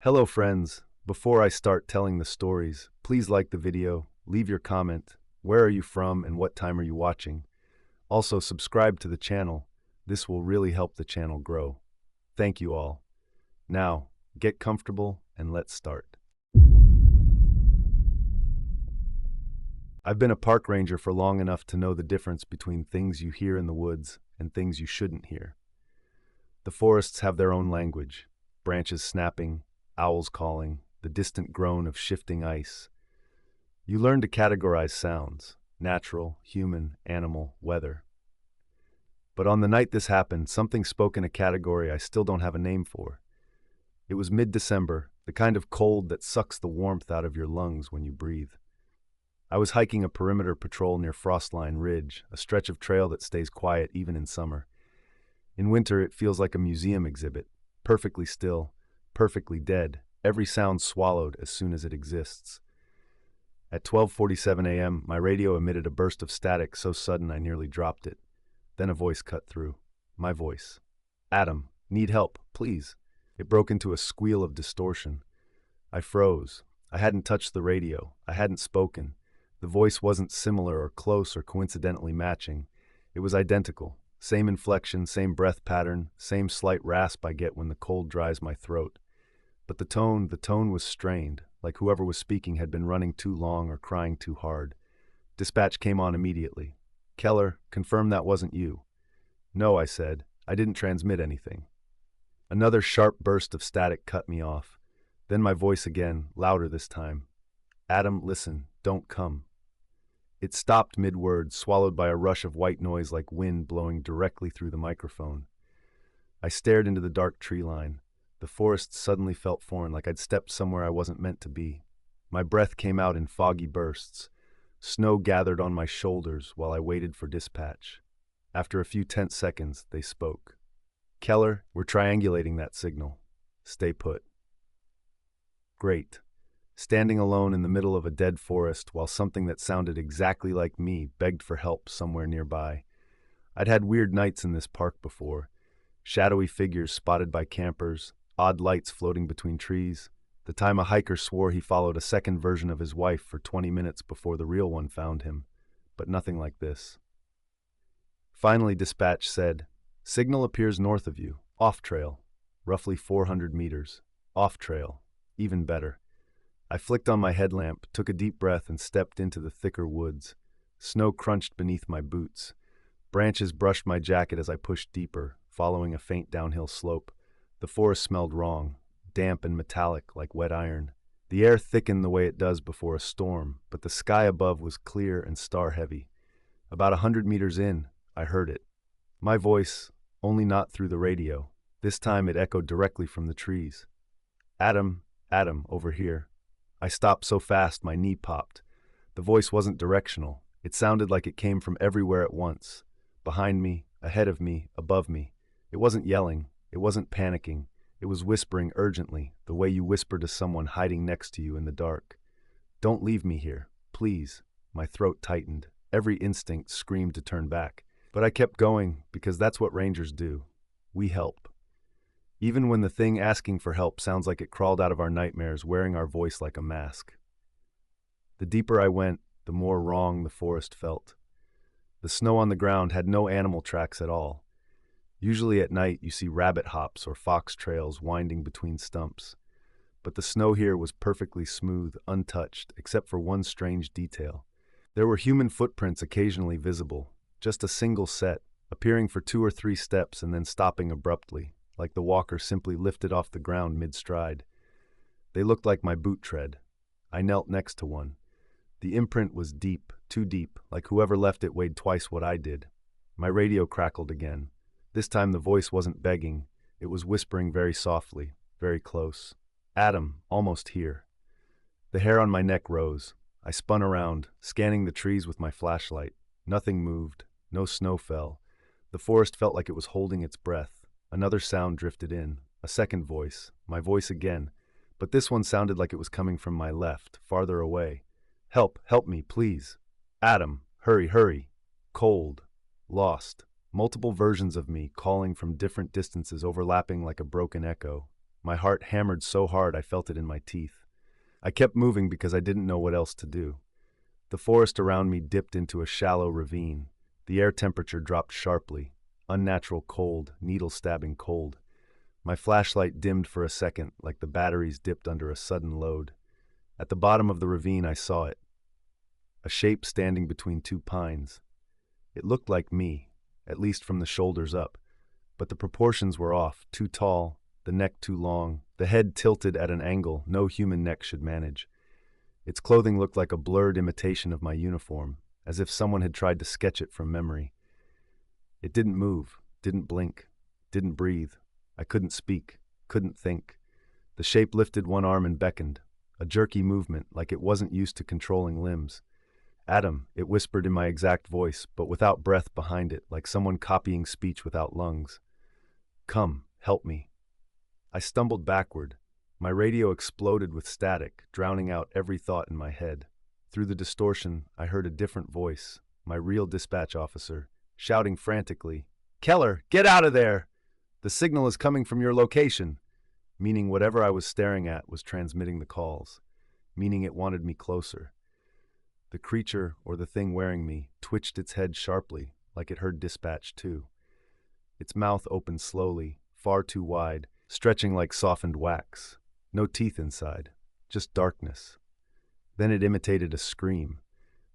Hello friends, before I start telling the stories, please like the video, leave your comment, where are you from and what time are you watching? Also subscribe to the channel, this will really help the channel grow. Thank you all. Now, get comfortable and let's start. I've been a park ranger for long enough to know the difference between things you hear in the woods and things you shouldn't hear. The forests have their own language, branches snapping, owls calling, the distant groan of shifting ice. You learn to categorize sounds, natural, human, animal, weather. But on the night this happened, something spoke in a category I still don't have a name for. It was mid-December, the kind of cold that sucks the warmth out of your lungs when you breathe. I was hiking a perimeter patrol near Frostline Ridge, a stretch of trail that stays quiet even in summer. In winter, it feels like a museum exhibit, perfectly still, perfectly dead, every sound swallowed as soon as it exists. At 12:47 a.m., my radio emitted a burst of static so sudden I nearly dropped it. Then a voice cut through. My voice. Adam, need help, please. It broke into a squeal of distortion. I froze. I hadn't touched the radio. I hadn't spoken. The voice wasn't similar or close or coincidentally matching. It was identical. Same inflection, same breath pattern, same slight rasp I get when the cold dries my throat. But the tone was strained, like whoever was speaking had been running too long or crying too hard. Dispatch came on immediately. Keller, confirm that wasn't you. No, I said. I didn't transmit anything. Another sharp burst of static cut me off. Then my voice again, louder this time. Adam, listen, don't come. It stopped mid-word, swallowed by a rush of white noise like wind blowing directly through the microphone. I stared into the dark tree line. The forest suddenly felt foreign, like I'd stepped somewhere I wasn't meant to be. My breath came out in foggy bursts. Snow gathered on my shoulders while I waited for dispatch. After a few tense seconds, they spoke. Keller, we're triangulating that signal. Stay put. Great. Standing alone in the middle of a dead forest while something that sounded exactly like me begged for help somewhere nearby. I'd had weird nights in this park before. Shadowy figures spotted by campers, odd lights floating between trees. The time a hiker swore he followed a second version of his wife for 20 minutes before the real one found him. But nothing like this. Finally, dispatch said, signal appears north of you, off trail, roughly 400 meters. Off trail, even better. I flicked on my headlamp, took a deep breath, and stepped into the thicker woods. Snow crunched beneath my boots. Branches brushed my jacket as I pushed deeper, following a faint downhill slope. The forest smelled wrong, damp and metallic like wet iron. The air thickened the way it does before a storm, but the sky above was clear and star-heavy. About 100 meters in, I heard it. My voice, only not through the radio. This time it echoed directly from the trees. Adam, over here. I stopped so fast my knee popped. The voice wasn't directional. It sounded like it came from everywhere at once. Behind me, ahead of me, above me. It wasn't yelling. It wasn't panicking. It was whispering urgently, the way you whisper to someone hiding next to you in the dark. Don't leave me here, please. My throat tightened. Every instinct screamed to turn back. But I kept going because that's what rangers do. We help. Even when the thing asking for help sounds like it crawled out of our nightmares, wearing our voice like a mask. The deeper I went, the more wrong the forest felt. The snow on the ground had no animal tracks at all. Usually at night you see rabbit hops or fox trails winding between stumps. But the snow here was perfectly smooth, untouched, except for one strange detail. There were human footprints occasionally visible, just a single set, appearing for 2 or 3 steps and then stopping abruptly, like the walker simply lifted off the ground mid-stride. They looked like my boot tread. I knelt next to one. The imprint was deep, too deep, like whoever left it weighed twice what I did. My radio crackled again. This time the voice wasn't begging. It was whispering very softly, very close. Adam, almost here. The hair on my neck rose. I spun around, scanning the trees with my flashlight. Nothing moved. No snow fell. The forest felt like it was holding its breath. Another sound drifted in. A second voice. My voice again. But this one sounded like it was coming from my left, farther away. Help me, please. Adam, hurry. Cold. Lost. Multiple versions of me calling from different distances overlapping like a broken echo. My heart hammered so hard I felt it in my teeth. I kept moving because I didn't know what else to do. The forest around me dipped into a shallow ravine. The air temperature dropped sharply. Unnatural cold, needle-stabbing cold. My flashlight dimmed for a second, like the batteries dipped under a sudden load. At the bottom of the ravine I saw it. A shape standing between two pines. It looked like me, at least from the shoulders up. But the proportions were off, too tall, the neck too long, the head tilted at an angle no human neck should manage. Its clothing looked like a blurred imitation of my uniform, as if someone had tried to sketch it from memory. It didn't move, didn't blink, didn't breathe. I couldn't speak, couldn't think. The shape lifted one arm and beckoned, a jerky movement like it wasn't used to controlling limbs. "Adam," it whispered in my exact voice, but without breath behind it, like someone copying speech without lungs. "Come, help me." I stumbled backward. My radio exploded with static, drowning out every thought in my head. Through the distortion, I heard a different voice, my real dispatch officer, shouting frantically, "Keller, get out of there! The signal is coming from your location," meaning whatever I was staring at was transmitting the calls, meaning it wanted me closer. The creature, or the thing wearing me, twitched its head sharply, like it heard dispatch too. Its mouth opened slowly, far too wide, stretching like softened wax. No teeth inside, just darkness. Then it imitated a scream.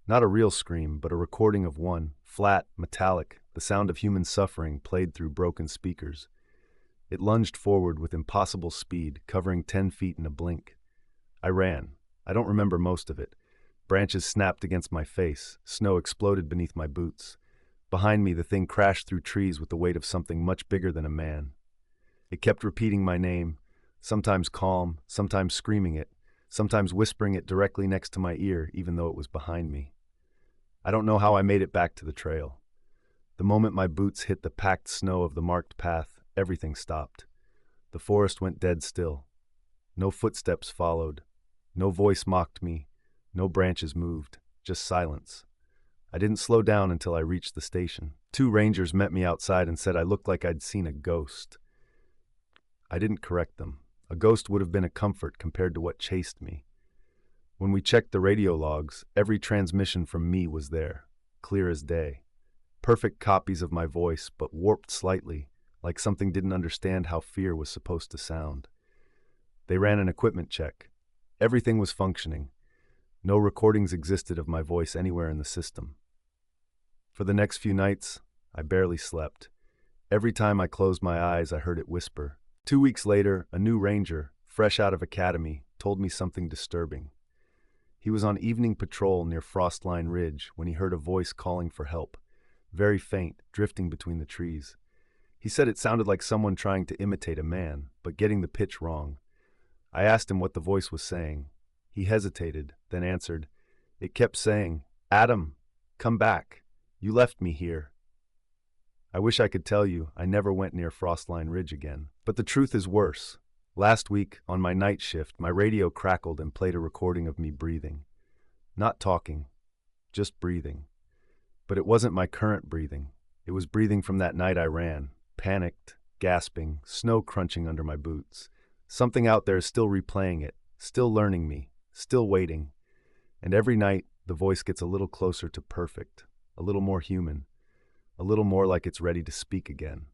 Not a real scream, but a recording of one, flat, metallic, the sound of human suffering played through broken speakers. It lunged forward with impossible speed, covering 10 feet in a blink. I ran. I don't remember most of it. Branches snapped against my face. Snow exploded beneath my boots. Behind me, the thing crashed through trees with the weight of something much bigger than a man. It kept repeating my name, sometimes calm, sometimes screaming it, sometimes whispering it directly next to my ear, even though it was behind me. I don't know how I made it back to the trail. The moment my boots hit the packed snow of the marked path, everything stopped. The forest went dead still. No footsteps followed. No voice mocked me. No branches moved. Just silence. I didn't slow down until I reached the station. 2 rangers met me outside and said I looked like I'd seen a ghost. I didn't correct them. A ghost would have been a comfort compared to what chased me. When we checked the radio logs, every transmission from me was there, clear as day. Perfect copies of my voice, but warped slightly, like something didn't understand how fear was supposed to sound. They ran an equipment check. Everything was functioning. No recordings existed of my voice anywhere in the system. For the next few nights, I barely slept. Every time I closed my eyes, I heard it whisper. 2 weeks later, a new ranger, fresh out of academy, told me something disturbing. He was on evening patrol near Frostline Ridge when he heard a voice calling for help, very faint, drifting between the trees. He said it sounded like someone trying to imitate a man, but getting the pitch wrong. I asked him what the voice was saying. He hesitated, then answered. It kept saying, "Adam, come back. You left me here." I wish I could tell you I never went near Frostline Ridge again. But the truth is worse. Last week, on my night shift, my radio crackled and played a recording of me breathing. Not talking, just breathing. But it wasn't my current breathing. It was breathing from that night I ran, panicked, gasping, snow crunching under my boots. Something out there is still replaying it, still learning me, still waiting. And every night, the voice gets a little closer to perfect, a little more human, a little more like it's ready to speak again.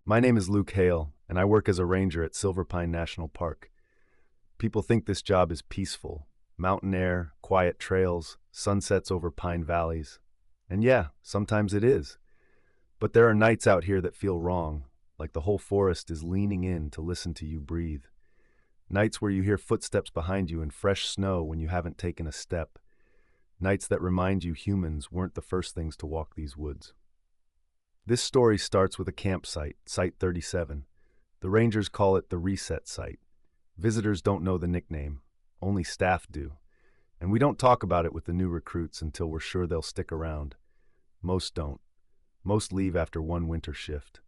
My name is Luke Hale, and I work as a ranger at Silver Pine National Park. People think this job is peaceful. Mountain air, quiet trails, sunsets over pine valleys. And yeah, sometimes it is. But there are nights out here that feel wrong, like the whole forest is leaning in to listen to you breathe. Nights where you hear footsteps behind you and fresh snow when you haven't taken a step. Nights that remind you humans weren't the first things to walk these woods. This story starts with a campsite, Site 37. The rangers call it the Reset Site. Visitors don't know the nickname. Only staff do. And we don't talk about it with the new recruits until we're sure they'll stick around. Most don't. Most leave after one winter shift.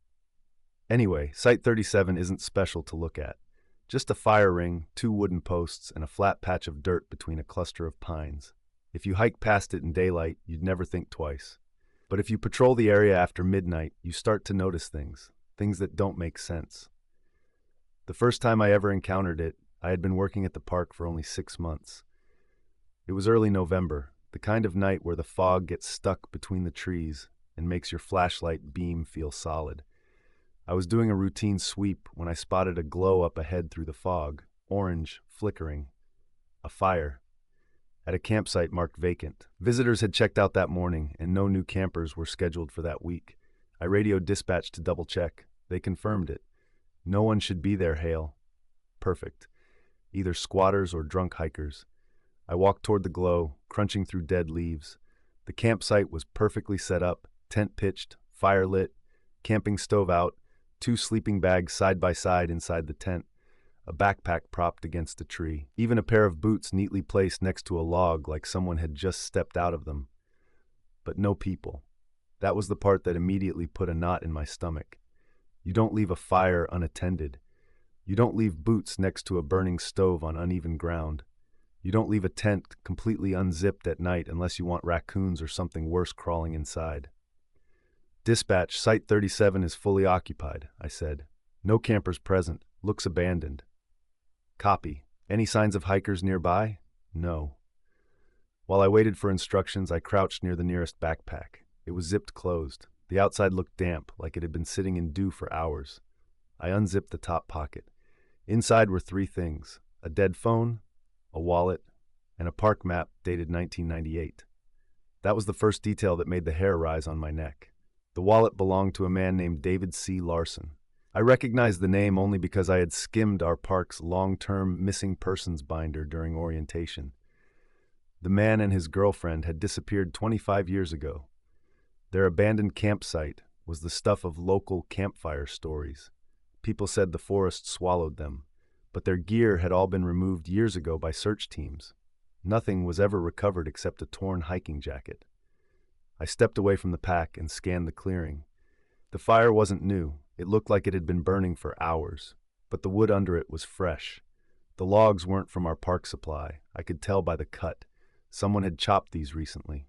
Anyway, Site 37 isn't special to look at. Just a fire ring, 2 wooden posts, and a flat patch of dirt between a cluster of pines. If you hike past it in daylight, you'd never think twice. But if you patrol the area after midnight, you start to notice things that don't make sense. The first time I ever encountered it, I had been working at the park for only 6 months. It was early November, the kind of night where the fog gets stuck between the trees and makes your flashlight beam feel solid. I was doing a routine sweep when I spotted a glow up ahead through the fog, orange, flickering. A fire. At a campsite marked vacant. Visitors had checked out that morning, and no new campers were scheduled for that week. I radioed dispatch to double-check. They confirmed it. No one should be there, Hale. Perfect. Either squatters or drunk hikers. I walked toward the glow, crunching through dead leaves. The campsite was perfectly set up, tent pitched, fire lit, camping stove out, 2 sleeping bags side by side inside the tent, a backpack propped against a tree, even a pair of boots neatly placed next to a log like someone had just stepped out of them. But no people. That was the part that immediately put a knot in my stomach. You don't leave a fire unattended. You don't leave boots next to a burning stove on uneven ground. You don't leave a tent completely unzipped at night unless you want raccoons or something worse crawling inside. Dispatch, Site 37 is fully occupied, I said. No campers present. Looks abandoned. Copy. Any signs of hikers nearby? No. While I waited for instructions, I crouched near the nearest backpack. It was zipped closed. The outside looked damp, like it had been sitting in dew for hours. I unzipped the top pocket. Inside were 3 things: a dead phone, a wallet, and a park map dated 1998. That was the first detail that made the hair rise on my neck. The wallet belonged to a man named David C. Larson. I recognized the name only because I had skimmed our park's long-term missing persons binder during orientation. The man and his girlfriend had disappeared 25 years ago. Their abandoned campsite was the stuff of local campfire stories. People said the forest swallowed them, but their gear had all been removed years ago by search teams. Nothing was ever recovered except a torn hiking jacket. I stepped away from the pack and scanned the clearing. The fire wasn't new. It looked like it had been burning for hours, but the wood under it was fresh. The logs weren't from our park supply. I could tell by the cut. Someone had chopped these recently.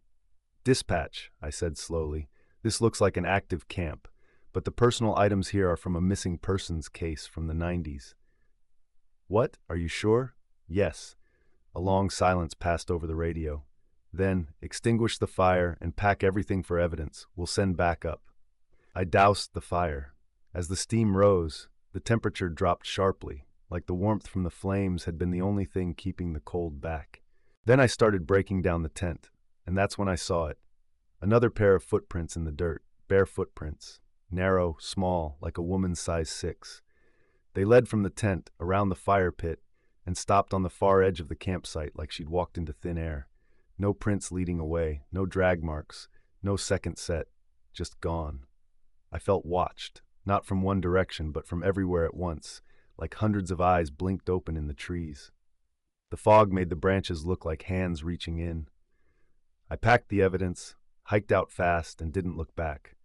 Dispatch, I said slowly. This looks like an active camp, but the personal items here are from a missing persons case from the 90s. What? Are you sure? Yes. A long silence passed over the radio. Then, extinguish the fire and pack everything for evidence. We'll send backup. I doused the fire. As the steam rose, the temperature dropped sharply, like the warmth from the flames had been the only thing keeping the cold back. Then I started breaking down the tent, and that's when I saw it. Another pair of footprints in the dirt, bare footprints, narrow, small, like a woman's size 6. They led from the tent, around the fire pit, and stopped on the far edge of the campsite like she'd walked into thin air. No prints leading away, no drag marks, no second set, just gone. I felt watched, not from one direction, but from everywhere at once, like hundreds of eyes blinked open in the trees. The fog made the branches look like hands reaching in. I packed the evidence, hiked out fast, and didn't look back.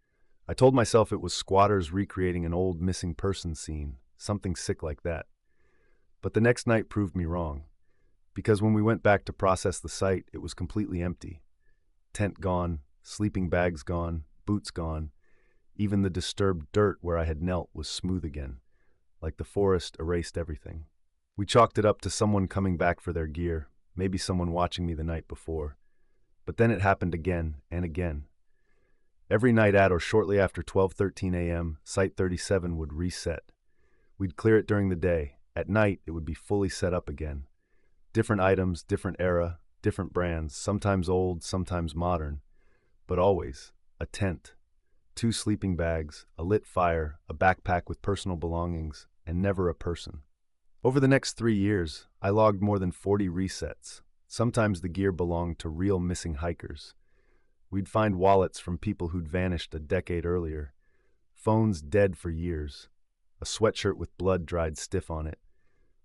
I told myself it was squatters recreating an old missing person scene, something sick like that. But the next night proved me wrong, because when we went back to process the site, it was completely empty. Tent gone, sleeping bags gone, boots gone. Even the disturbed dirt where I had knelt was smooth again, like the forest erased everything. We chalked it up to someone coming back for their gear, maybe someone watching me the night before. But then it happened again and again. Every night at or shortly after 12:13 a.m., Site 37 would reset. We'd clear it during the day. At night, it would be fully set up again. Different items, different era, different brands, sometimes old, sometimes modern, but always a tent, 2 sleeping bags, a lit fire, a backpack with personal belongings, and never a person. Over the next 3 years, I logged more than 40 resets. Sometimes the gear belonged to real missing hikers. We'd find wallets from people who'd vanished a decade earlier, phones dead for years, a sweatshirt with blood dried stiff on it.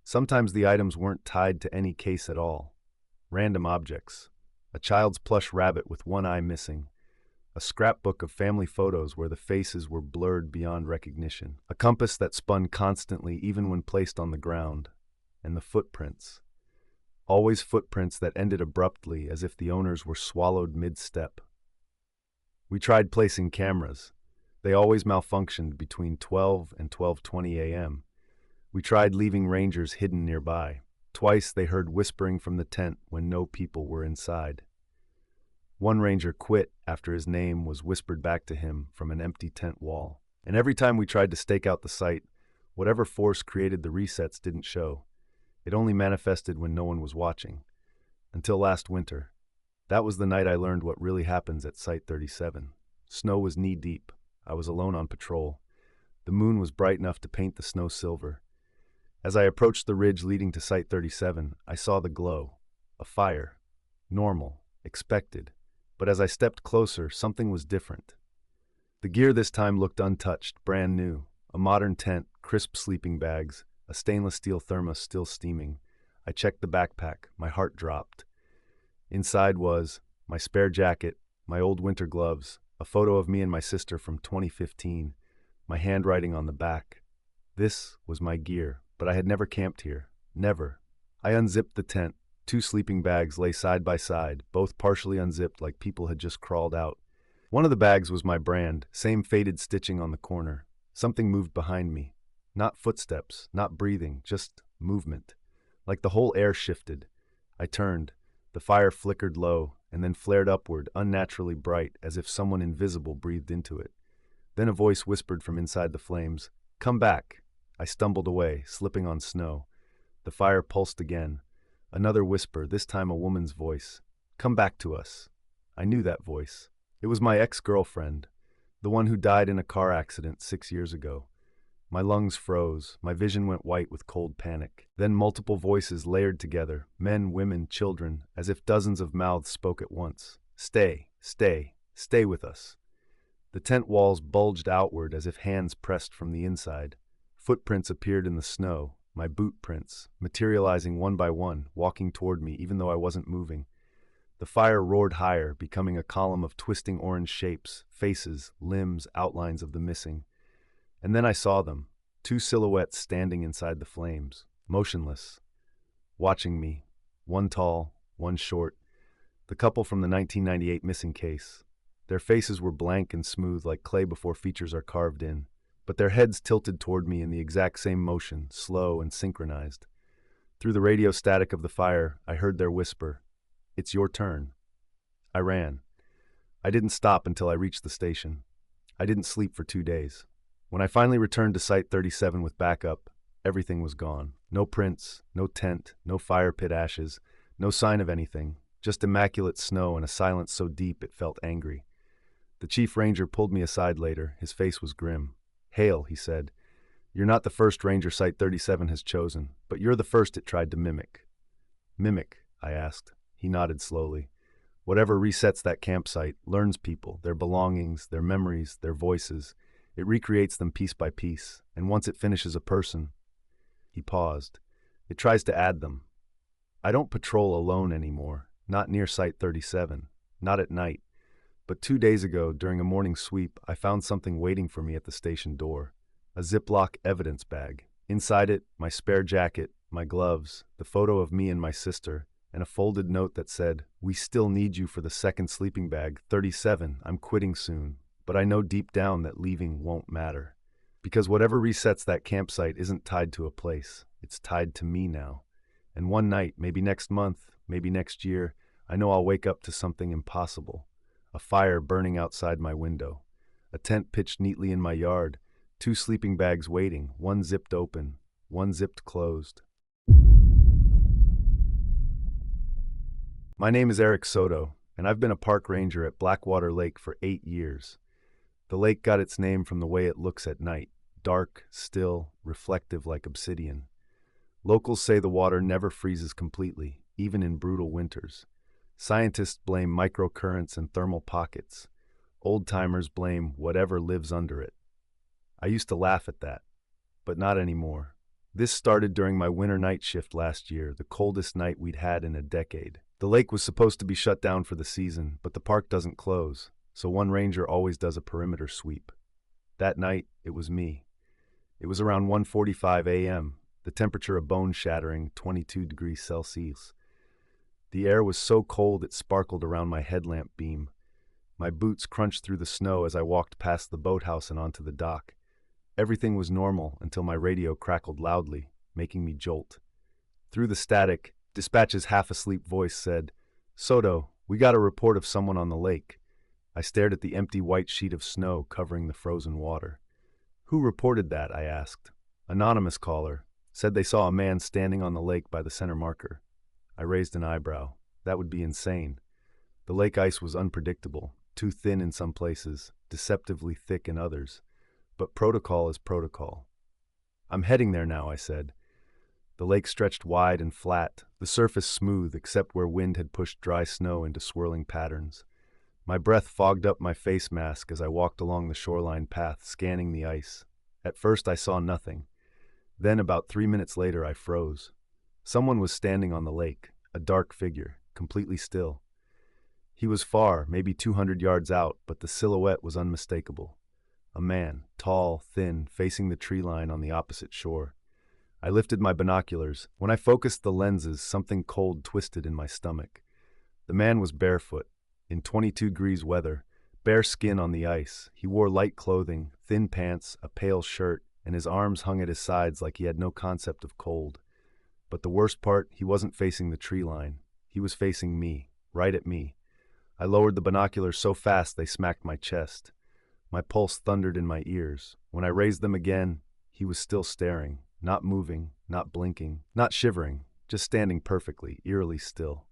Sometimes the items weren't tied to any case at all. Random objects, a child's plush rabbit with one eye missing, a scrapbook of family photos where the faces were blurred beyond recognition, a compass that spun constantly even when placed on the ground, and the footprints. Always footprints that ended abruptly as if the owners were swallowed mid-step. We tried placing cameras. They always malfunctioned between 12 and 12:20 a.m. We tried leaving rangers hidden nearby. Twice they heard whispering from the tent when no people were inside. One ranger quit after his name was whispered back to him from an empty tent wall. And every time we tried to stake out the site, whatever force created the resets didn't show. It only manifested when no one was watching. Until last winter. That was the night I learned what really happens at Site 37. Snow was knee-deep. I was alone on patrol. The moon was bright enough to paint the snow silver. As I approached the ridge leading to Site 37, I saw the glow. A fire. Normal. Expected. But as I stepped closer, something was different. The gear this time looked untouched, brand new. A modern tent, crisp sleeping bags, a stainless steel thermos still steaming. I checked the backpack. My heart dropped. Inside was my spare jacket, my old winter gloves, a photo of me and my sister from 2015, my handwriting on the back. This was my gear, but I had never camped here. Never. I unzipped the tent. 2 sleeping bags lay side by side, both partially unzipped like people had just crawled out. One of the bags was my brand, same faded stitching on the corner. Something moved behind me. Not footsteps, not breathing, just movement. Like the whole air shifted. I turned. The fire flickered low, and then flared upward, unnaturally bright, as if someone invisible breathed into it. Then a voice whispered from inside the flames, "Come back." I stumbled away, slipping on snow. The fire pulsed again. Another whisper, this time a woman's voice. "Come back to us." I knew that voice. It was my ex-girlfriend, the one who died in a car accident 6 years ago. My lungs froze, my vision went white with cold panic. Then multiple voices layered together, men, women, children, as if dozens of mouths spoke at once. "Stay, stay, stay with us." The tent walls bulged outward as if hands pressed from the inside. Footprints appeared in the snow, my boot prints, materializing one by one, walking toward me even though I wasn't moving. The fire roared higher, becoming a column of twisting orange shapes, faces, limbs, outlines of the missing. And then I saw them, 2 silhouettes standing inside the flames, motionless, watching me, one tall, one short, the couple from the 1998 missing case. Their faces were blank and smooth like clay before features are carved in, but their heads tilted toward me in the exact same motion, slow and synchronized. Through the radio static of the fire, I heard their whisper, "It's your turn." I ran. I didn't stop until I reached the station. I didn't sleep for 2 days. When I finally returned to Site 37 with backup, everything was gone. No prints, no tent, no fire pit ashes, no sign of anything, just immaculate snow and a silence so deep it felt angry. The chief ranger pulled me aside later. His face was grim. "Hale," he said, "you're not the first ranger Site 37 has chosen, but you're the first it tried to mimic." "Mimic?" I asked. He nodded slowly. "Whatever resets that campsite, learns people, their belongings, their memories, their voices. It recreates them piece by piece, and once it finishes a person..." He paused. "It tries to add them. I don't patrol alone anymore, not near Site 37, not at night. But 2 days ago, during a morning sweep, I found something waiting for me at the station door. A Ziploc evidence bag. Inside it, my spare jacket, my gloves, the photo of me and my sister, and a folded note that said, "We still need you for the second sleeping bag, 37, I'm quitting soon. But I know deep down that leaving won't matter. Because whatever resets that campsite isn't tied to a place. It's tied to me now. And one night, maybe next month, maybe next year, I know I'll wake up to something impossible. A fire burning outside my window. A tent pitched neatly in my yard. 2 sleeping bags waiting, one zipped open, one zipped closed." My name is Eric Soto, and I've been a park ranger at Blackwater Lake for 8 years. The lake got its name from the way it looks at night, dark, still, reflective like obsidian. Locals say the water never freezes completely, even in brutal winters. Scientists blame microcurrents and thermal pockets. Old-timers blame whatever lives under it. I used to laugh at that, but not anymore. This started during my winter night shift last year, the coldest night we'd had in a decade. The lake was supposed to be shut down for the season, but the park doesn't close, so one ranger always does a perimeter sweep. That night, it was me. It was around 1:45 a.m., the temperature a bone-shattering 22 degrees Celsius. The air was so cold it sparkled around my headlamp beam. My boots crunched through the snow as I walked past the boathouse and onto the dock. Everything was normal until my radio crackled loudly, making me jolt. Through the static, dispatch's half-asleep voice said, "Soto, we got a report of someone on the lake." I stared at the empty white sheet of snow covering the frozen water. "Who reported that?" I asked. "Anonymous caller. Said they saw a man standing on the lake by the center marker." I raised an eyebrow. That would be insane. The lake ice was unpredictable, too thin in some places, deceptively thick in others. But protocol is protocol. "I'm heading there now," I said. The lake stretched wide and flat, the surface smooth except where wind had pushed dry snow into swirling patterns. My breath fogged up my face mask as I walked along the shoreline path, scanning the ice. At first I saw nothing. Then, about 3 minutes later, I froze. Someone was standing on the lake, a dark figure, completely still. He was far, maybe 200 yards out, but the silhouette was unmistakable. A man, tall, thin, facing the tree line on the opposite shore. I lifted my binoculars. When I focused the lenses, something cold twisted in my stomach. The man was barefoot, in 22 degrees weather, bare skin on the ice. He wore light clothing, thin pants, a pale shirt, and his arms hung at his sides like he had no concept of cold. But the worst part, he wasn't facing the tree line. He was facing me, right at me. I lowered the binoculars so fast they smacked my chest. My pulse thundered in my ears. When I raised them again, he was still staring, not moving, not blinking, not shivering, just standing perfectly, eerily still.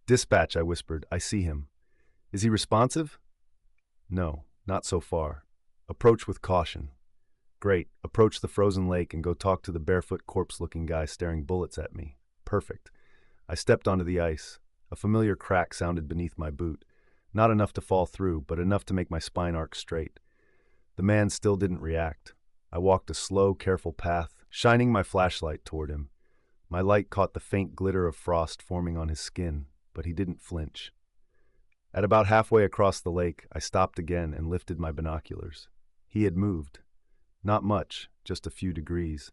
"Dispatch," I whispered. "I see him." "Is he responsive?" "No, not so far." "Approach with caution." "Great. Approach the frozen lake and go talk to the barefoot corpse-looking guy staring bullets at me." "Perfect." I stepped onto the ice. A familiar crack sounded beneath my boot. Not enough to fall through, but enough to make my spine arc straight. The man still didn't react. I walked a slow, careful path, shining my flashlight toward him. My light caught the faint glitter of frost forming on his skin, but he didn't flinch. At about halfway across the lake, I stopped again and lifted my binoculars. He had moved. Not much, just a few degrees.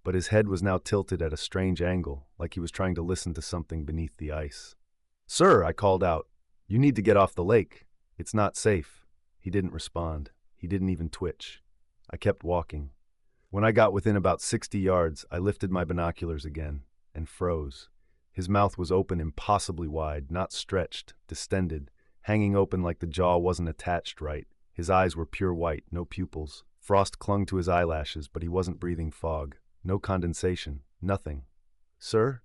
But his head was now tilted at a strange angle, like he was trying to listen to something beneath the ice. "Sir," I called out, "you need to get off the lake. It's not safe." He didn't respond. He didn't even twitch. I kept walking. When I got within about 60 yards, I lifted my binoculars again and froze. His mouth was open impossibly wide, not stretched, distended, hanging open like the jaw wasn't attached right. His eyes were pure white, no pupils. Frost clung to his eyelashes, but he wasn't breathing fog. No condensation. Nothing. "Sir?"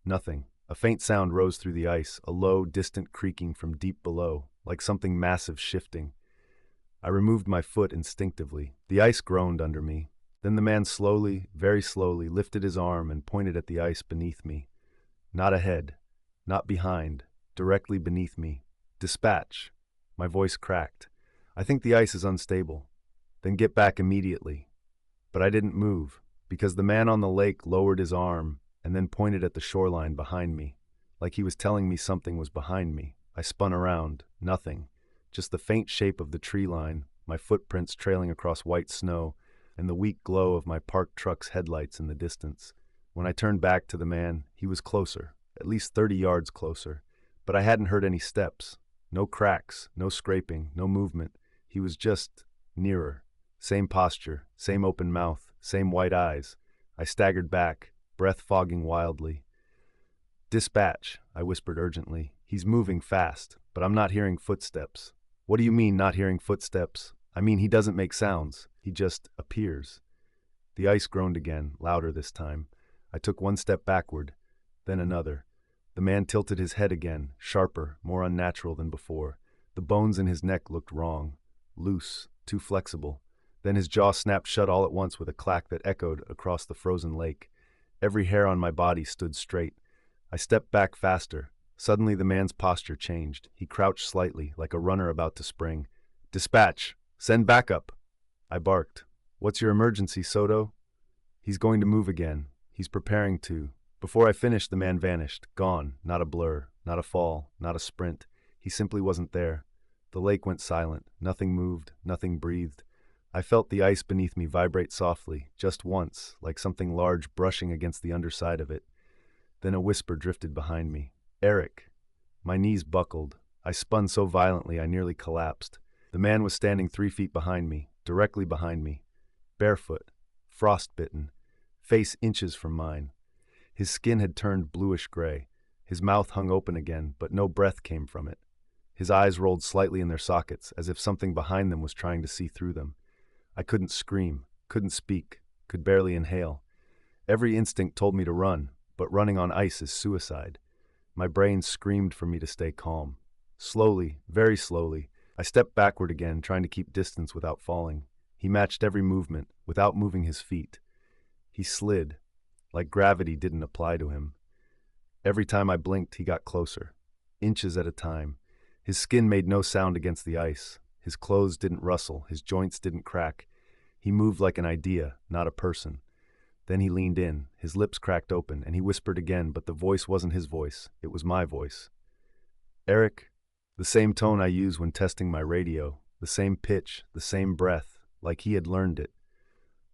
Nothing. A faint sound rose through the ice, a low, distant creaking from deep below, like something massive shifting. I removed my foot instinctively. The ice groaned under me. Then the man slowly, very slowly, lifted his arm and pointed at the ice beneath me. Not ahead. Not behind. Directly beneath me. "Dispatch." My voice cracked. "I think the ice is unstable." "Then get back immediately." But I didn't move, because the man on the lake lowered his arm and then pointed at the shoreline behind me, like he was telling me something was behind me. I spun around. Nothing. Just the faint shape of the tree line, my footprints trailing across white snow, and the weak glow of my parked truck's headlights in the distance. When I turned back to the man, he was closer, at least 30 yards closer, but I hadn't heard any steps. No cracks, no scraping, no movement. He was just nearer. Same posture, same open mouth, same white eyes. I staggered back, breath fogging wildly. "Dispatch," I whispered urgently. "He's moving fast, but I'm not hearing footsteps." "What do you mean, not hearing footsteps?" "I mean, he doesn't make sounds. He just appears." The ice groaned again, louder this time. I took one step backward, then another. The man tilted his head again, sharper, more unnatural than before. The bones in his neck looked wrong, loose, too flexible. Then his jaw snapped shut all at once with a clack that echoed across the frozen lake. Every hair on my body stood straight. I stepped back faster. Suddenly the man's posture changed. He crouched slightly, like a runner about to spring. "Dispatch! Send backup!" I barked. "What's your emergency, Soto?" "He's going to move again. He's preparing to." Before I finished, the man vanished. Gone. Not a blur. Not a fall. Not a sprint. He simply wasn't there. The lake went silent. Nothing moved. Nothing breathed. I felt the ice beneath me vibrate softly, just once, like something large brushing against the underside of it. Then a whisper drifted behind me. "Eric." My knees buckled. I spun so violently I nearly collapsed. The man was standing 3 feet behind me, directly behind me, barefoot, frostbitten, face inches from mine. His skin had turned bluish gray. His mouth hung open again, but no breath came from it. His eyes rolled slightly in their sockets, as if something behind them was trying to see through them. I couldn't scream, couldn't speak, could barely inhale. Every instinct told me to run, but running on ice is suicide. My brain screamed for me to stay calm. Slowly, very slowly, I stepped backward again, trying to keep distance without falling. He matched every movement, without moving his feet. He slid, like gravity didn't apply to him. Every time I blinked, he got closer, inches at a time. His skin made no sound against the ice. His clothes didn't rustle, his joints didn't crack. He moved like an idea, not a person. Then he leaned in, his lips cracked open, and he whispered again, but the voice wasn't his voice, it was my voice. Eric, the same tone I use when testing my radio, the same pitch, the same breath, like he had learned it.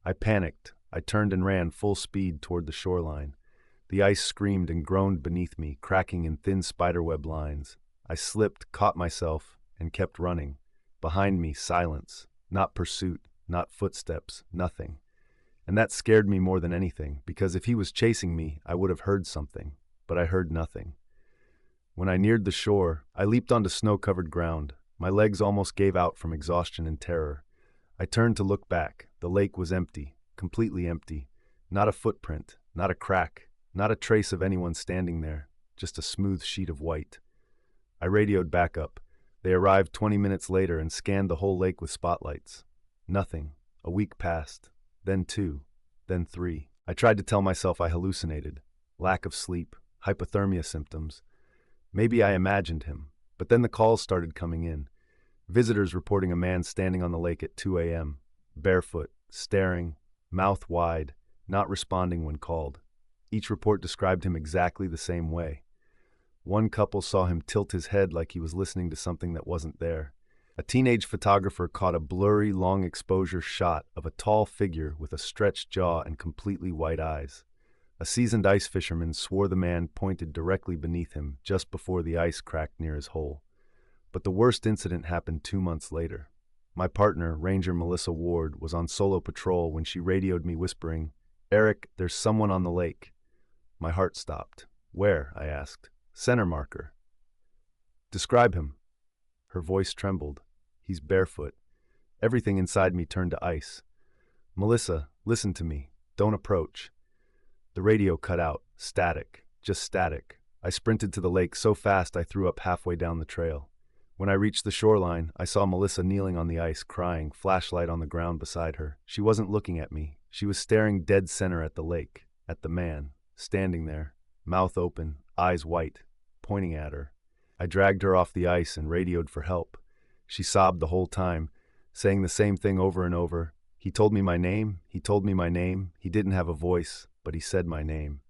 I panicked. I turned and ran full speed toward the shoreline. The ice screamed and groaned beneath me, cracking in thin spiderweb lines. I slipped, caught myself, and kept running. Behind me, silence. Not pursuit, not footsteps, nothing. And that scared me more than anything, because if he was chasing me, I would have heard something. But I heard nothing. When I neared the shore, I leaped onto snow-covered ground. My legs almost gave out from exhaustion and terror. I turned to look back. The lake was empty, completely empty. Not a footprint, not a crack, not a trace of anyone standing there, just a smooth sheet of white. I radioed backup. They arrived 20 minutes later and scanned the whole lake with spotlights. Nothing. A week passed. Then 2. Then 3. I tried to tell myself I hallucinated. Lack of sleep, hypothermia symptoms. Maybe I imagined him. But then the calls started coming in. Visitors reporting a man standing on the lake at 2 a.m., barefoot, staring, mouth wide, not responding when called. Each report described him exactly the same way. One couple saw him tilt his head like he was listening to something that wasn't there. A teenage photographer caught a blurry, long-exposure shot of a tall figure with a stretched jaw and completely white eyes. A seasoned ice fisherman swore the man pointed directly beneath him just before the ice cracked near his hole. But the worst incident happened 2 months later. My partner, Ranger Melissa Ward, was on solo patrol when she radioed me whispering, "Eric, there's someone on the lake." My heart stopped. "Where?" I asked. "Center marker." "Describe him." Her voice trembled. "He's barefoot." Everything inside me turned to ice. "Melissa, listen to me. Don't approach." The radio cut out. Static. Just static. I sprinted to the lake so fast I threw up halfway down the trail. When I reached the shoreline, I saw Melissa kneeling on the ice, crying, flashlight on the ground beside her. She wasn't looking at me. She was staring dead center at the lake, at the man, standing there, mouth open, eyes white, pointing at her. I dragged her off the ice and radioed for help. She sobbed the whole time, saying the same thing over and over. "He told me my name, he told me my name. He didn't have a voice, but he said my name."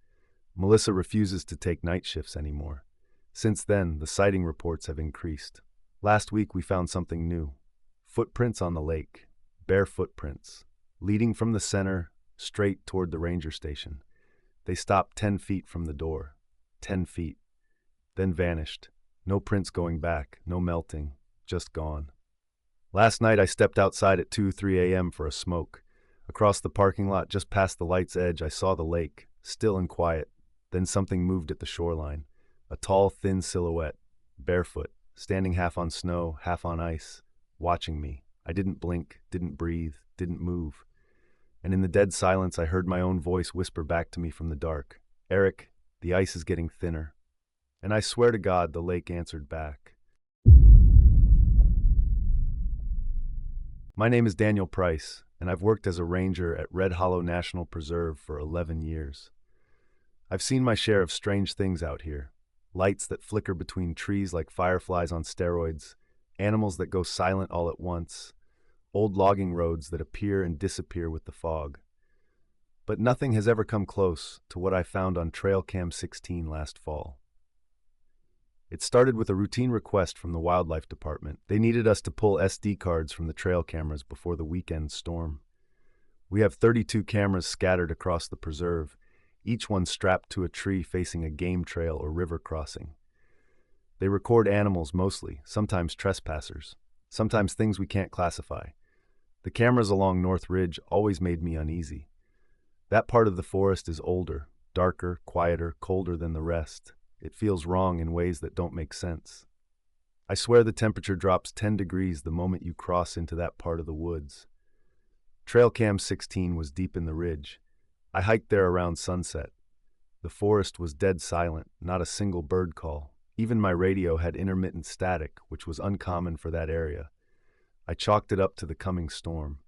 Melissa refuses to take night shifts anymore. Since then, the sighting reports have increased. Last week we found something new. Footprints on the lake. Bare footprints. Leading from the center, straight toward the ranger station. They stopped 10 feet from the door. 10 feet. Then vanished. No prints going back, no melting, just gone. Last night I stepped outside at 2-3 a.m. for a smoke. Across the parking lot, just past the light's edge, I saw the lake, still and quiet. Then something moved at the shoreline. A tall, thin silhouette, barefoot, standing half on snow, half on ice, watching me. I didn't blink, didn't breathe, didn't move. And in the dead silence, I heard my own voice whisper back to me from the dark, "Eric, the ice is getting thinner." And I swear to God, the lake answered back. My name is Daniel Price, and I've worked as a ranger at Red Hollow National Preserve for 11 years. I've seen my share of strange things out here. Lights that flicker between trees like fireflies on steroids, animals that go silent all at once, old logging roads that appear and disappear with the fog. But nothing has ever come close to what I found on Trail Cam 16 last fall. It started with a routine request from the Wildlife Department. They needed us to pull SD cards from the trail cameras before the weekend storm. We have 32 cameras scattered across the preserve, each one strapped to a tree facing a game trail or river crossing. They record animals mostly, sometimes trespassers, sometimes things we can't classify. The cameras along North Ridge always made me uneasy. That part of the forest is older, darker, quieter, colder than the rest. It feels wrong in ways that don't make sense. I swear the temperature drops 10 degrees the moment you cross into that part of the woods. Trail Cam 16 was deep in the ridge. I hiked there around sunset. The forest was dead silent, not a single bird call. Even my radio had intermittent static, which was uncommon for that area. I chalked it up to the coming storm.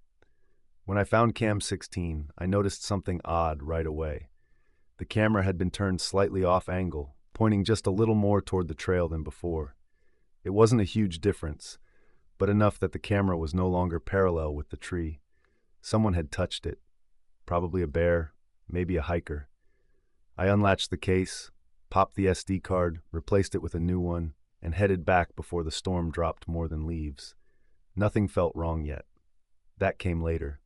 When I found Cam 16, I noticed something odd right away. The camera had been turned slightly off angle, pointing just a little more toward the trail than before. It wasn't a huge difference, but enough that the camera was no longer parallel with the tree. Someone had touched it. Probably a bear, maybe a hiker. I unlatched the case, popped the SD card, replaced it with a new one, and headed back before the storm dropped more than leaves. Nothing felt wrong yet. That came later.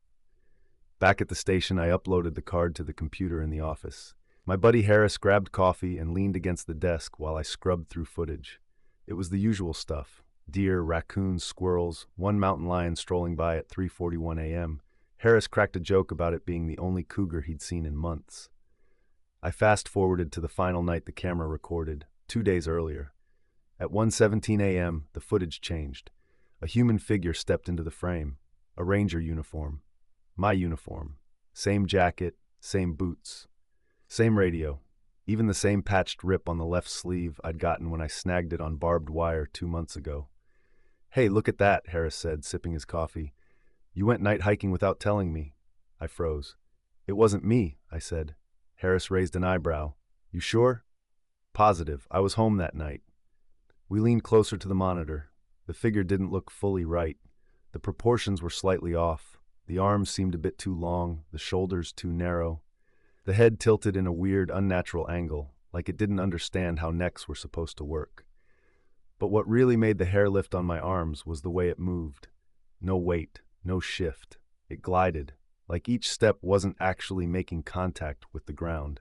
Back at the station, I uploaded the card to the computer in the office. My buddy Harris grabbed coffee and leaned against the desk while I scrubbed through footage. It was the usual stuff. Deer, raccoons, squirrels, one mountain lion strolling by at 3:41 a.m. Harris cracked a joke about it being the only cougar he'd seen in months. I fast-forwarded to the final night the camera recorded, 2 days earlier. At 1:17 a.m., the footage changed. A human figure stepped into the frame, a ranger uniform. My uniform. Same jacket, same boots. Same radio. Even the same patched rip on the left sleeve I'd gotten when I snagged it on barbed wire 2 months ago. "Hey, look at that," Harris said, sipping his coffee. "You went night hiking without telling me." I froze. "It wasn't me," I said. Harris raised an eyebrow. "You sure?" "Positive. I was home that night." We leaned closer to the monitor. The figure didn't look fully right. The proportions were slightly off. The arms seemed a bit too long, the shoulders too narrow. The head tilted in a weird, unnatural angle, like it didn't understand how necks were supposed to work. But what really made the hair lift on my arms was the way it moved. No weight, no shift. It glided, like each step wasn't actually making contact with the ground.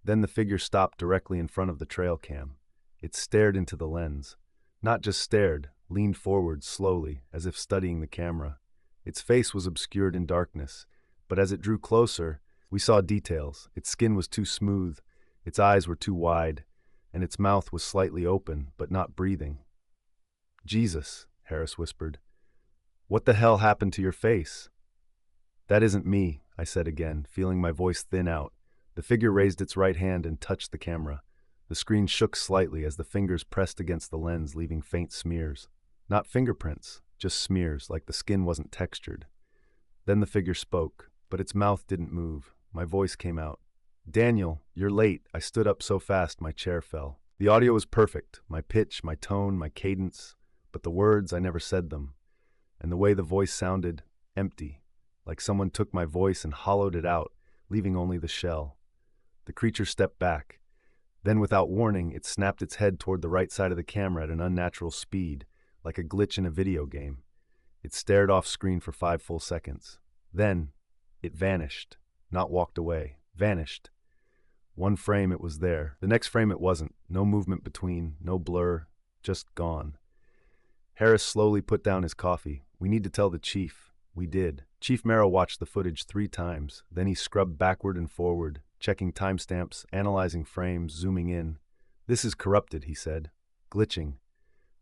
Then the figure stopped directly in front of the trail cam. It stared into the lens. Not just stared, leaned forward slowly, as if studying the camera. Its face was obscured in darkness, but as it drew closer, we saw details. Its skin was too smooth, its eyes were too wide, and its mouth was slightly open, but not breathing. "Jesus," Harris whispered. "What the hell happened to your face?" "That isn't me," I said again, feeling my voice thin out. The figure raised its right hand and touched the camera. The screen shook slightly as the fingers pressed against the lens, leaving faint smears. Not fingerprints, just smears, like the skin wasn't textured. Then the figure spoke, but its mouth didn't move. My voice came out. "Daniel, you're late." I stood up so fast my chair fell. The audio was perfect, my pitch, my tone, my cadence, but the words, I never said them. And the way the voice sounded, empty, like someone took my voice and hollowed it out, leaving only the shell. The creature stepped back. Then, without warning, it snapped its head toward the right side of the camera at an unnatural speed, like a glitch in a video game. It stared off screen for 5 full seconds. Then, it vanished. Not walked away. Vanished. One frame it was there. The next frame it wasn't. No movement between, no blur, just gone. Harris slowly put down his coffee. "We need to tell the chief." We did. Chief Merrill watched the footage 3 times. Then he scrubbed backward and forward, checking timestamps, analyzing frames, zooming in. "This is corrupted," he said. "Glitching."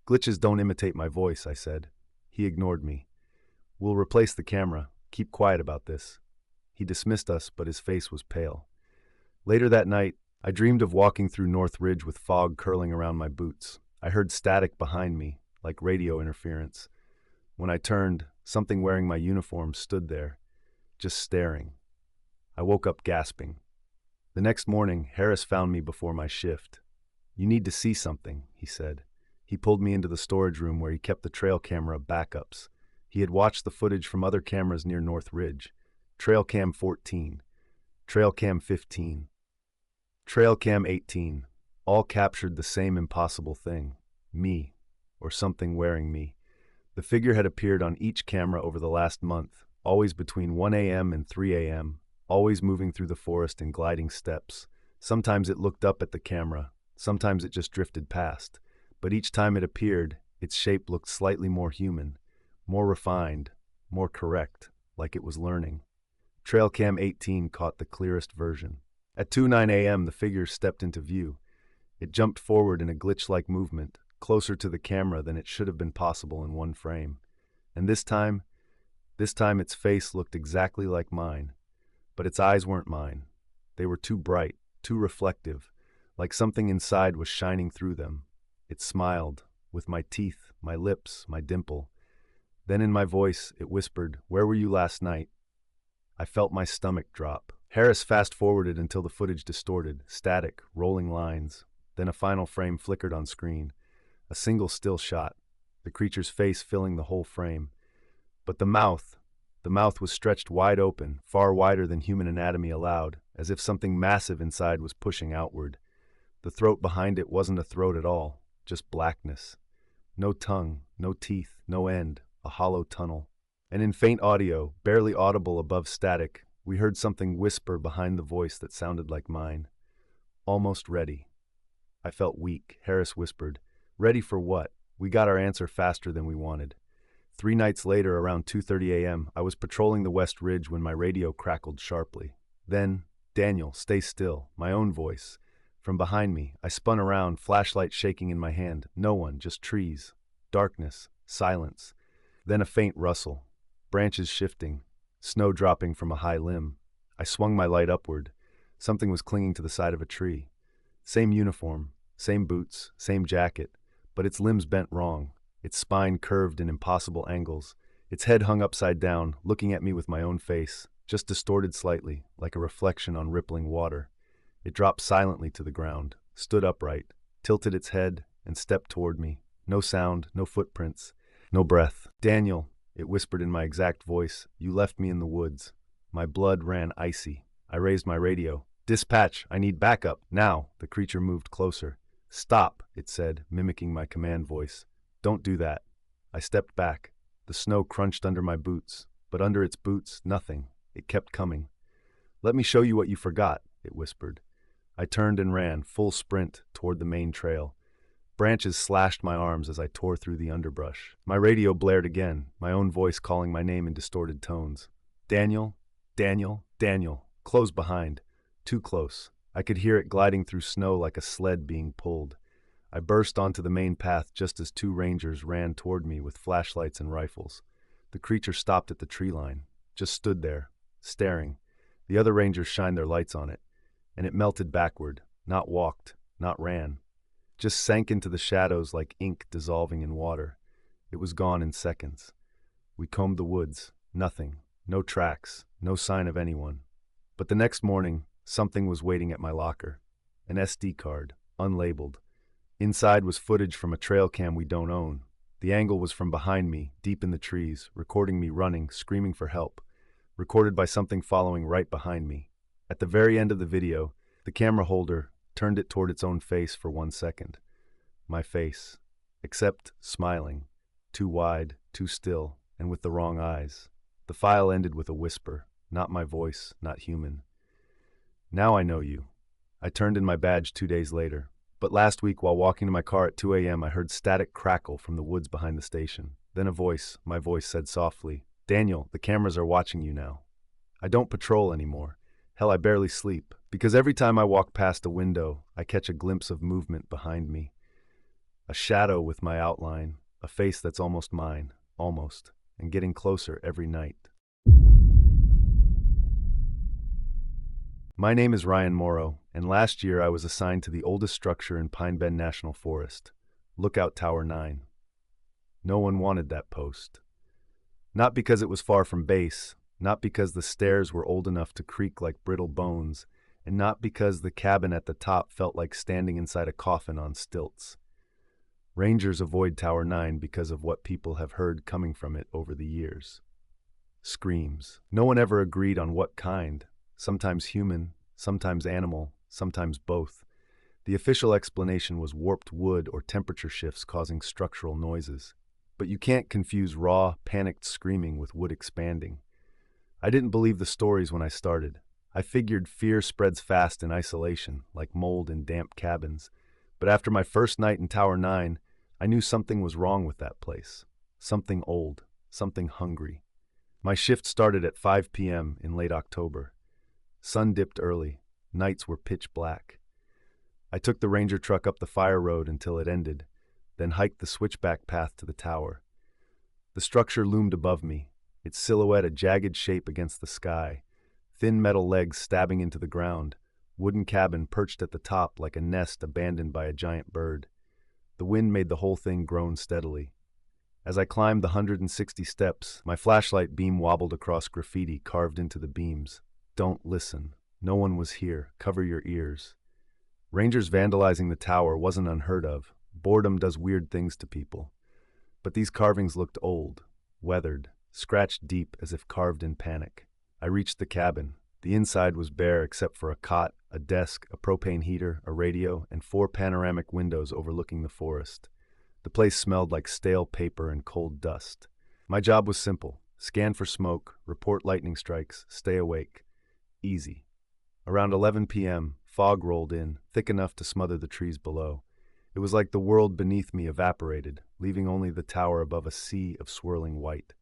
"Glitches don't imitate my voice," I said. He ignored me. "We'll replace the camera. Keep quiet about this." He dismissed us, but his face was pale. Later that night, I dreamed of walking through North Ridge with fog curling around my boots. I heard static behind me, like radio interference. When I turned, something wearing my uniform stood there, just staring. I woke up gasping. The next morning, Harris found me before my shift. "You need to see something," he said. He pulled me into the storage room where he kept the trail camera backups. He had watched the footage from other cameras near North Ridge. Trail Cam 14, Trail Cam 15, Trail Cam 18, all captured the same impossible thing. Me, or something wearing me. The figure had appeared on each camera over the last month, always between 1 a.m. and 3 a.m., always moving through the forest in gliding steps. Sometimes it looked up at the camera, sometimes it just drifted past. but each time it appeared, its shape looked slightly more human, more refined, more correct, like it was learning. Trail Cam 18 caught the clearest version. At 2:09 a.m., the figure stepped into view. It jumped forward in a glitch-like movement, closer to the camera than it should have been possible in one frame. And this time its face looked exactly like mine. But its eyes weren't mine. They were too bright, too reflective, like something inside was shining through them. It smiled, with my teeth, my lips, my dimple. Then in my voice, it whispered, "Where were you last night?" I felt my stomach drop. Harris fast-forwarded until the footage distorted, static, rolling lines. Then a final frame flickered on screen. A single still shot, the creature's face filling the whole frame. But the mouth was stretched wide open, far wider than human anatomy allowed, as if something massive inside was pushing outward. The throat behind it wasn't a throat at all, just blackness. No tongue, no teeth, no end, a hollow tunnel. And in faint audio, barely audible above static, we heard something whisper behind the voice that sounded like mine. "Almost ready." I felt weak. Harris whispered, "Ready for what?" We got our answer faster than we wanted. 3 nights later, around 2:30 a.m., I was patrolling the West Ridge when my radio crackled sharply. Then, "Daniel, stay still," my own voice. From behind me, I spun around, flashlight shaking in my hand. No one, just trees. Darkness, silence. Then a faint rustle. Branches shifting. Snow dropping from a high limb. I swung my light upward. Something was clinging to the side of a tree. Same uniform, same boots, same jacket, but its limbs bent wrong. Its spine curved in impossible angles. Its head hung upside down, looking at me with my own face, just distorted slightly, like a reflection on rippling water. It dropped silently to the ground, stood upright, tilted its head, and stepped toward me. No sound, no footprints, no breath. "Daniel," it whispered in my exact voice, "you left me in the woods." My blood ran icy. I raised my radio. "Dispatch, I need backup, now." The creature moved closer. "Stop," it said, mimicking my command voice. "Don't do that." I stepped back. The snow crunched under my boots, but under its boots, nothing. It kept coming. "Let me show you what you forgot," it whispered. I turned and ran, full sprint, toward the main trail. Branches slashed my arms as I tore through the underbrush. My radio blared again, my own voice calling my name in distorted tones. "Daniel, Daniel, Daniel." Close behind. Too close. I could hear it gliding through snow like a sled being pulled. I burst onto the main path just as 2 rangers ran toward me with flashlights and rifles. The creature stopped at the tree line, just stood there, staring. The other rangers shined their lights on it, and it melted backward, not walked, not ran. Just sank into the shadows like ink dissolving in water. It was gone in seconds. We combed the woods. Nothing. No tracks. No sign of anyone. But the next morning, something was waiting at my locker. An SD card, unlabeled. Inside was footage from a trail cam we don't own. The angle was from behind me, deep in the trees, recording me running, screaming for help. Recorded by something following right behind me. At the very end of the video, the camera holder turned it toward its own face for 1 second. My face. Except smiling. Too wide, too still, and with the wrong eyes. The file ended with a whisper. Not my voice, not human. "Now I know you." I turned in my badge 2 days later. But last week, while walking to my car at 2 a.m., I heard static crackle from the woods behind the station. Then a voice, my voice said softly, "Daniel, the cameras are watching you now." I don't patrol anymore. Hell, I barely sleep. Because every time I walk past a window, I catch a glimpse of movement behind me. A shadow with my outline, a face that's almost mine, almost, and getting closer every night. My name is Ryan Morrow, and last year I was assigned to the oldest structure in Pine Bend National Forest, Lookout Tower 9. No one wanted that post. Not because it was far from base, not because the stairs were old enough to creak like brittle bones, and not because the cabin at the top felt like standing inside a coffin on stilts. Rangers avoid Tower 9 because of what people have heard coming from it over the years. Screams. No one ever agreed on what kind. Sometimes human, sometimes animal, sometimes both. The official explanation was warped wood or temperature shifts causing structural noises. But you can't confuse raw, panicked screaming with wood expanding. I didn't believe the stories when I started. I figured fear spreads fast in isolation, like mold in damp cabins. But after my first night in Tower 9, I knew something was wrong with that place. Something old, something hungry. My shift started at 5 p.m. in late October. Sun dipped early. Nights were pitch black. I took the ranger truck up the fire road until it ended, then hiked the switchback path to the tower. The structure loomed above me, its silhouette a jagged shape against the sky, thin metal legs stabbing into the ground, wooden cabin perched at the top like a nest abandoned by a giant bird. The wind made the whole thing groan steadily. As I climbed the 160 steps, my flashlight beam wobbled across graffiti carved into the beams. Don't listen. No one was here. Cover your ears. Rangers vandalizing the tower wasn't unheard of. Boredom does weird things to people. But these carvings looked old, weathered, scratched deep as if carved in panic. I reached the cabin. The inside was bare except for a cot, a desk, a propane heater, a radio, and 4 panoramic windows overlooking the forest. The place smelled like stale paper and cold dust. My job was simple. Scan for smoke, report lightning strikes, stay awake. Easy. Around 11 p.m., fog rolled in, thick enough to smother the trees below. It was like the world beneath me evaporated, leaving only the tower above a sea of swirling white.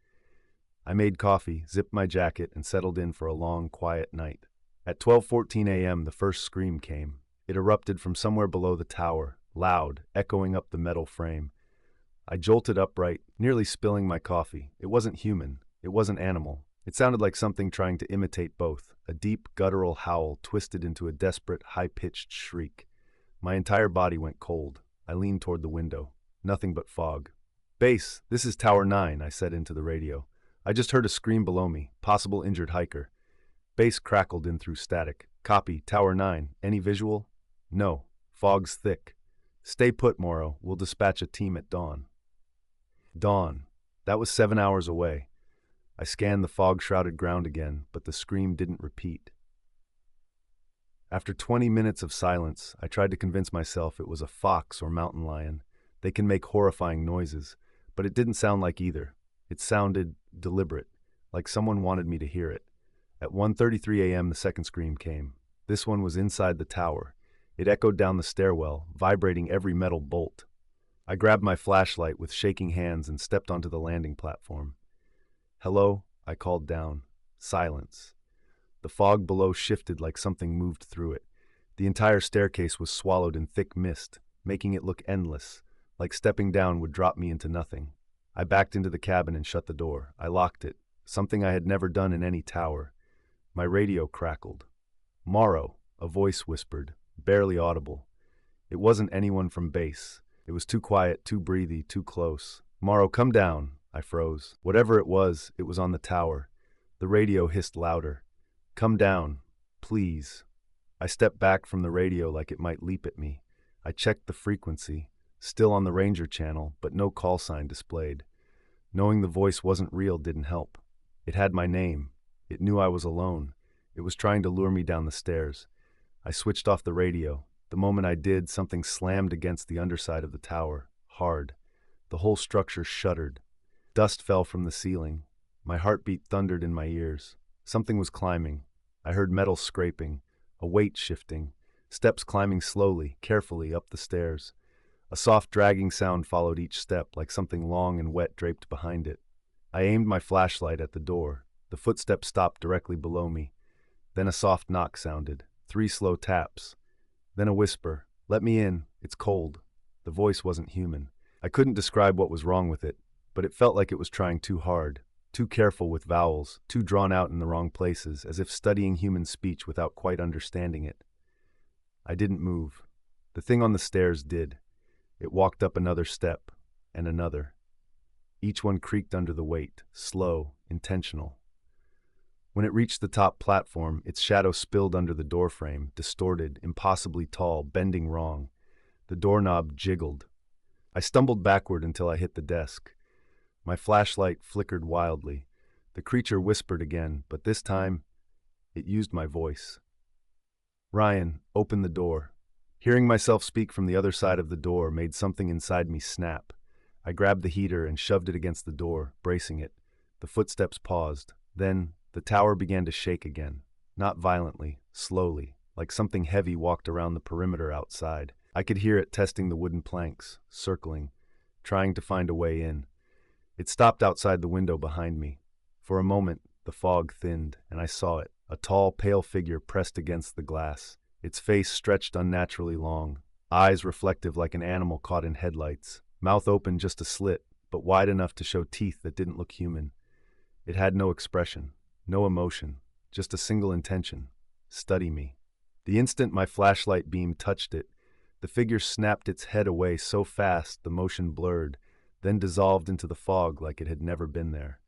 I made coffee, zipped my jacket, and settled in for a long, quiet night. At 12:14 a.m., the first scream came. It erupted from somewhere below the tower, loud, echoing up the metal frame. I jolted upright, nearly spilling my coffee. It wasn't human. It wasn't animal. It sounded like something trying to imitate both, a deep, guttural howl twisted into a desperate, high-pitched shriek. My entire body went cold. I leaned toward the window. Nothing but fog. "Base, this is Tower 9, I said into the radio. I just heard a scream below me. Possible injured hiker. Base crackled in through static. "Copy, Tower 9. Any visual?" "No. Fog's thick." "Stay put, Morrow. We'll dispatch a team at dawn." Dawn. That was 7 hours away. I scanned the fog-shrouded ground again, but the scream didn't repeat. After 20 minutes of silence, I tried to convince myself it was a fox or mountain lion. They can make horrifying noises, but it didn't sound like either. It sounded deliberate, like someone wanted me to hear it. At 1:33 a.m., the second scream came. This one was inside the tower. It echoed down the stairwell, vibrating every metal bolt. I grabbed my flashlight with shaking hands and stepped onto the landing platform. "Hello?" I called down. Silence. The fog below shifted like something moved through it. The entire staircase was swallowed in thick mist, making it look endless, like stepping down would drop me into nothing. I backed into the cabin and shut the door. I locked it, something I had never done in any tower. My radio crackled. "Morrow," a voice whispered, barely audible. It wasn't anyone from base. It was too quiet, too breathy, too close. "Morrow, come down." I froze. Whatever it was on the tower. The radio hissed louder. "Come down, please." I stepped back from the radio like it might leap at me. I checked the frequency, still on the Ranger channel, but no call sign displayed. Knowing the voice wasn't real didn't help. It had my name. It knew I was alone. It was trying to lure me down the stairs. I switched off the radio. The moment I did, something slammed against the underside of the tower, hard. The whole structure shuddered. Dust fell from the ceiling. My heartbeat thundered in my ears. Something was climbing. I heard metal scraping, a weight shifting, steps climbing slowly, carefully up the stairs. A soft dragging sound followed each step, like something long and wet draped behind it. I aimed my flashlight at the door. The footsteps stopped directly below me. Then a soft knock sounded, 3 slow taps. Then a whisper, "Let me in, it's cold." The voice wasn't human. I couldn't describe what was wrong with it, but it felt like it was trying too hard, too careful with vowels, too drawn out in the wrong places, as if studying human speech without quite understanding it. I didn't move. The thing on the stairs did. It walked up another step, and another. Each one creaked under the weight, slow, intentional. When it reached the top platform, its shadow spilled under the doorframe, distorted, impossibly tall, bending wrong. The doorknob jiggled. I stumbled backward until I hit the desk. My flashlight flickered wildly. The creature whispered again, but this time, it used my voice. "Ryan, open the door." Hearing myself speak from the other side of the door made something inside me snap. I grabbed the heater and shoved it against the door, bracing it. The footsteps paused. Then, the tower began to shake again. Not violently, slowly, like something heavy walked around the perimeter outside. I could hear it testing the wooden planks, circling. trying to find a way in. It stopped outside the window behind me. For a moment, the fog thinned, and I saw it, a tall, pale figure pressed against the glass. Its face stretched unnaturally long, eyes reflective like an animal caught in headlights, mouth open just a slit, but wide enough to show teeth that didn't look human. It had no expression, no emotion, just a single intention: study me. The instant my flashlight beam touched it, the figure snapped its head away so fast the motion blurred, then dissolved into the fog like it had never been there.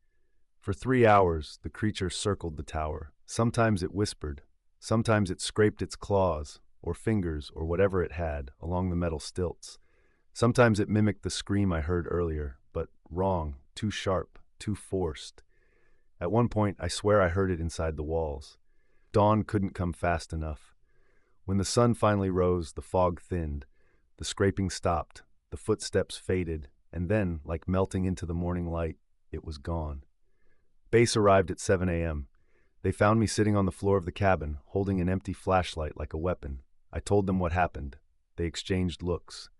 For 3 hours, the creature circled the tower. Sometimes it whispered, sometimes it scraped its claws, or fingers, or whatever it had, along the metal stilts. Sometimes it mimicked the scream I heard earlier, but wrong, too sharp, too forced. At one point, I swear I heard it inside the walls. Dawn couldn't come fast enough. When the sun finally rose, the fog thinned. The scraping stopped, the footsteps faded, and then, like melting into the morning light, it was gone. Base arrived at 7 a.m. They found me sitting on the floor of the cabin, holding an empty flashlight like a weapon. I told them what happened. They exchanged looks.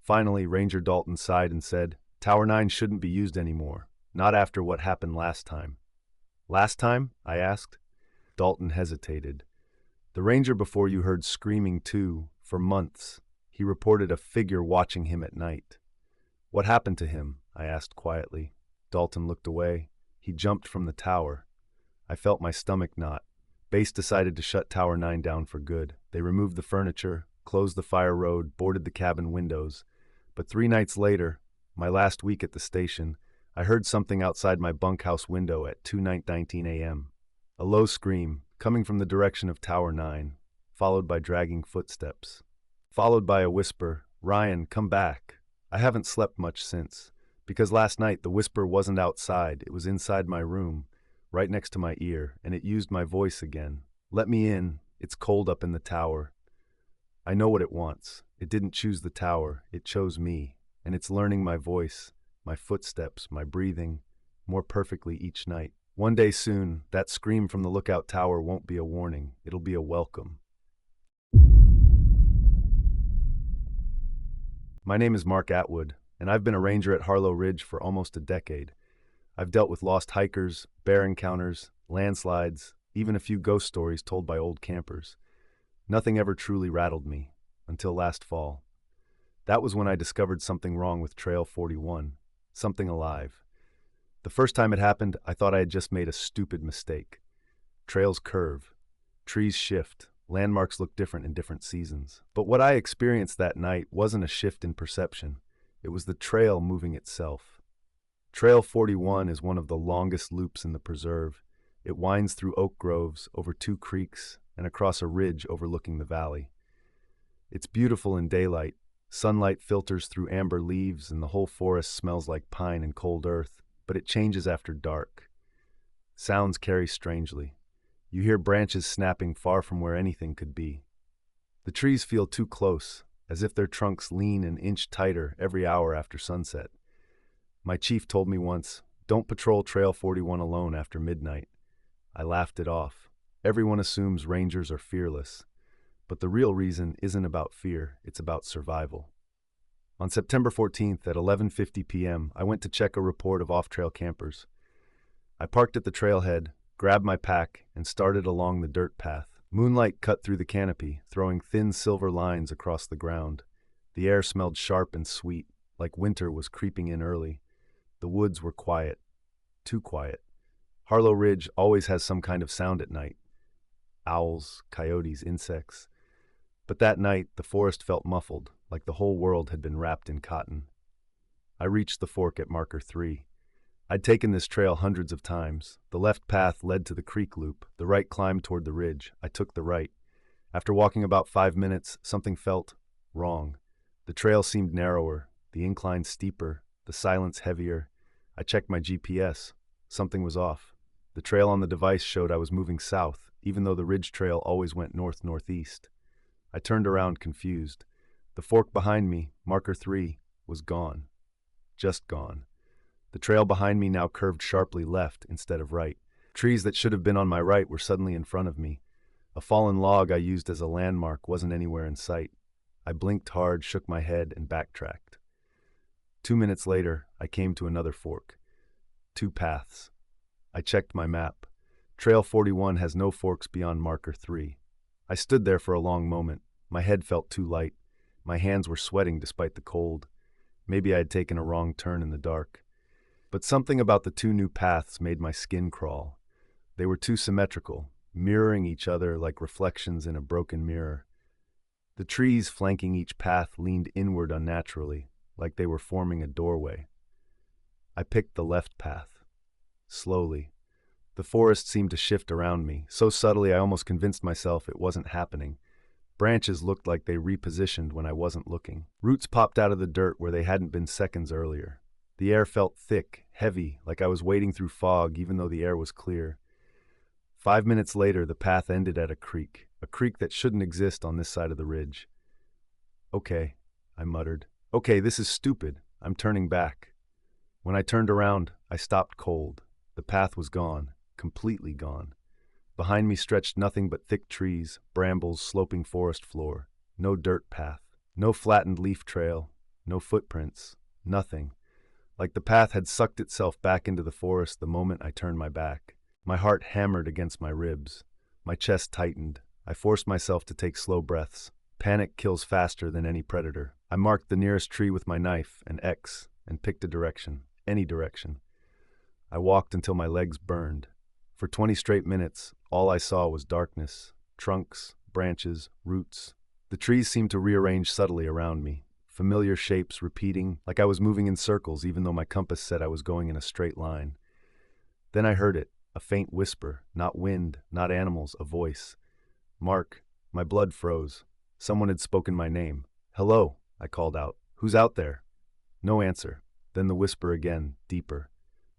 Finally, Ranger Dalton sighed and said, "Tower 9 shouldn't be used anymore. Not after what happened last time." "Last time?" I asked. Dalton hesitated. "The ranger before you heard screaming too, for months. He reported a figure watching him at night." "What happened to him?" I asked quietly. Dalton looked away. He jumped from the tower. I felt my stomach knot. Base decided to shut Tower 9 down for good. They removed the furniture, closed the fire road, boarded the cabin windows. But 3 nights later, my last week at the station, I heard something outside my bunkhouse window at 2:19 a.m. A low scream, coming from the direction of Tower 9, followed by dragging footsteps. Followed by a whisper, "Ryan, come back." I haven't slept much since, because last night the whisper wasn't outside, it was inside my room, right next to my ear, and it used my voice again. "Let me in, it's cold up in the tower." I know what it wants. It didn't choose the tower, it chose me, and it's learning my voice, my footsteps, my breathing, more perfectly each night. One day soon, that scream from the lookout tower won't be a warning, it'll be a welcome. My name is Mark Atwood, and I've been a ranger at Harlow Ridge for almost a decade. I've dealt with lost hikers, bear encounters, landslides, even a few ghost stories told by old campers. Nothing ever truly rattled me, until last fall. That was when I discovered something wrong with Trail 41, something alive. The first time it happened, I thought I had just made a stupid mistake. Trails curve, trees shift, landmarks look different in different seasons. But what I experienced that night wasn't a shift in perception. It was the trail moving itself. Trail 41 is one of the longest loops in the preserve. It winds through oak groves, over 2 creeks, and across a ridge overlooking the valley. It's beautiful in daylight. Sunlight filters through amber leaves and the whole forest smells like pine and cold earth, but it changes after dark. Sounds carry strangely. You hear branches snapping far from where anything could be. The trees feel too close, as if their trunks lean an inch tighter every hour after sunset. My chief told me once, "Don't patrol Trail 41 alone after midnight." I laughed it off. Everyone assumes rangers are fearless. But the real reason isn't about fear, it's about survival. On September 14th at 11:50 p.m., I went to check a report of off-trail campers. I parked at the trailhead, grabbed my pack, and started along the dirt path. Moonlight cut through the canopy, throwing thin silver lines across the ground. The air smelled sharp and sweet, like winter was creeping in early. The woods were quiet, too quiet. Harlow Ridge always has some kind of sound at night. Owls, coyotes, insects. But that night, the forest felt muffled, like the whole world had been wrapped in cotton. I reached the fork at marker 3. I'd taken this trail hundreds of times. The left path led to the creek loop, the right climbed toward the ridge. I took the right. After walking about 5 minutes, something felt wrong. The trail seemed narrower, the incline steeper, the silence heavier. I checked my GPS. Something was off. The trail on the device showed I was moving south, even though the ridge trail always went north-northeast. I turned around confused. The fork behind me, marker 3, was gone. Just gone. The trail behind me now curved sharply left instead of right. Trees that should have been on my right were suddenly in front of me. A fallen log I used as a landmark wasn't anywhere in sight. I blinked hard, shook my head, and backtracked. 2 minutes later, I came to another fork. 2 paths. I checked my map. Trail 41 has no forks beyond marker 3. I stood there for a long moment. My head felt too light. My hands were sweating despite the cold. Maybe I had taken a wrong turn in the dark. But something about the 2 new paths made my skin crawl. They were too symmetrical, mirroring each other like reflections in a broken mirror. The trees flanking each path leaned inward unnaturally, like they were forming a doorway. I picked the left path. Slowly. The forest seemed to shift around me, so subtly I almost convinced myself it wasn't happening. Branches looked like they repositioned when I wasn't looking. Roots popped out of the dirt where they hadn't been seconds earlier. The air felt thick, heavy, like I was wading through fog even though the air was clear. 5 minutes later, the path ended at a creek that shouldn't exist on this side of the ridge. Okay, I muttered. Okay, this is stupid. I'm turning back. When I turned around, I stopped cold. The path was gone, completely gone. Behind me stretched nothing but thick trees, brambles, sloping forest floor. No dirt path, no flattened leaf trail, no footprints, nothing. Like the path had sucked itself back into the forest the moment I turned my back. My heart hammered against my ribs. My chest tightened. I forced myself to take slow breaths. Panic kills faster than any predator. I marked the nearest tree with my knife, an X, and picked a direction, any direction. I walked until my legs burned. For 20 straight minutes, all I saw was darkness, trunks, branches, roots. The trees seemed to rearrange subtly around me, familiar shapes repeating, like I was moving in circles even though my compass said I was going in a straight line. Then I heard it, a faint whisper, not wind, not animals, a voice. Mark. My blood froze. Someone had spoken my name. Hello, I called out. Who's out there? No answer. Then the whisper again, deeper.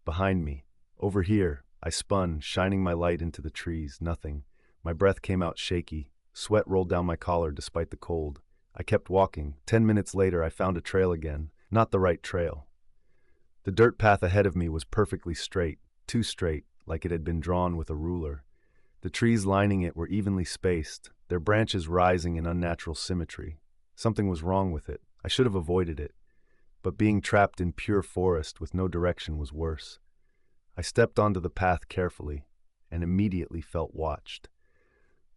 Behind me. Over here. I spun, shining my light into the trees. Nothing. My breath came out shaky. Sweat rolled down my collar despite the cold. I kept walking. 10 minutes later, I found a trail again. Not the right trail. The dirt path ahead of me was perfectly straight, too straight, like it had been drawn with a ruler. The trees lining it were evenly spaced, their branches rising in unnatural symmetry. Something was wrong with it. I should have avoided it. But being trapped in pure forest with no direction was worse. I stepped onto the path carefully and immediately felt watched.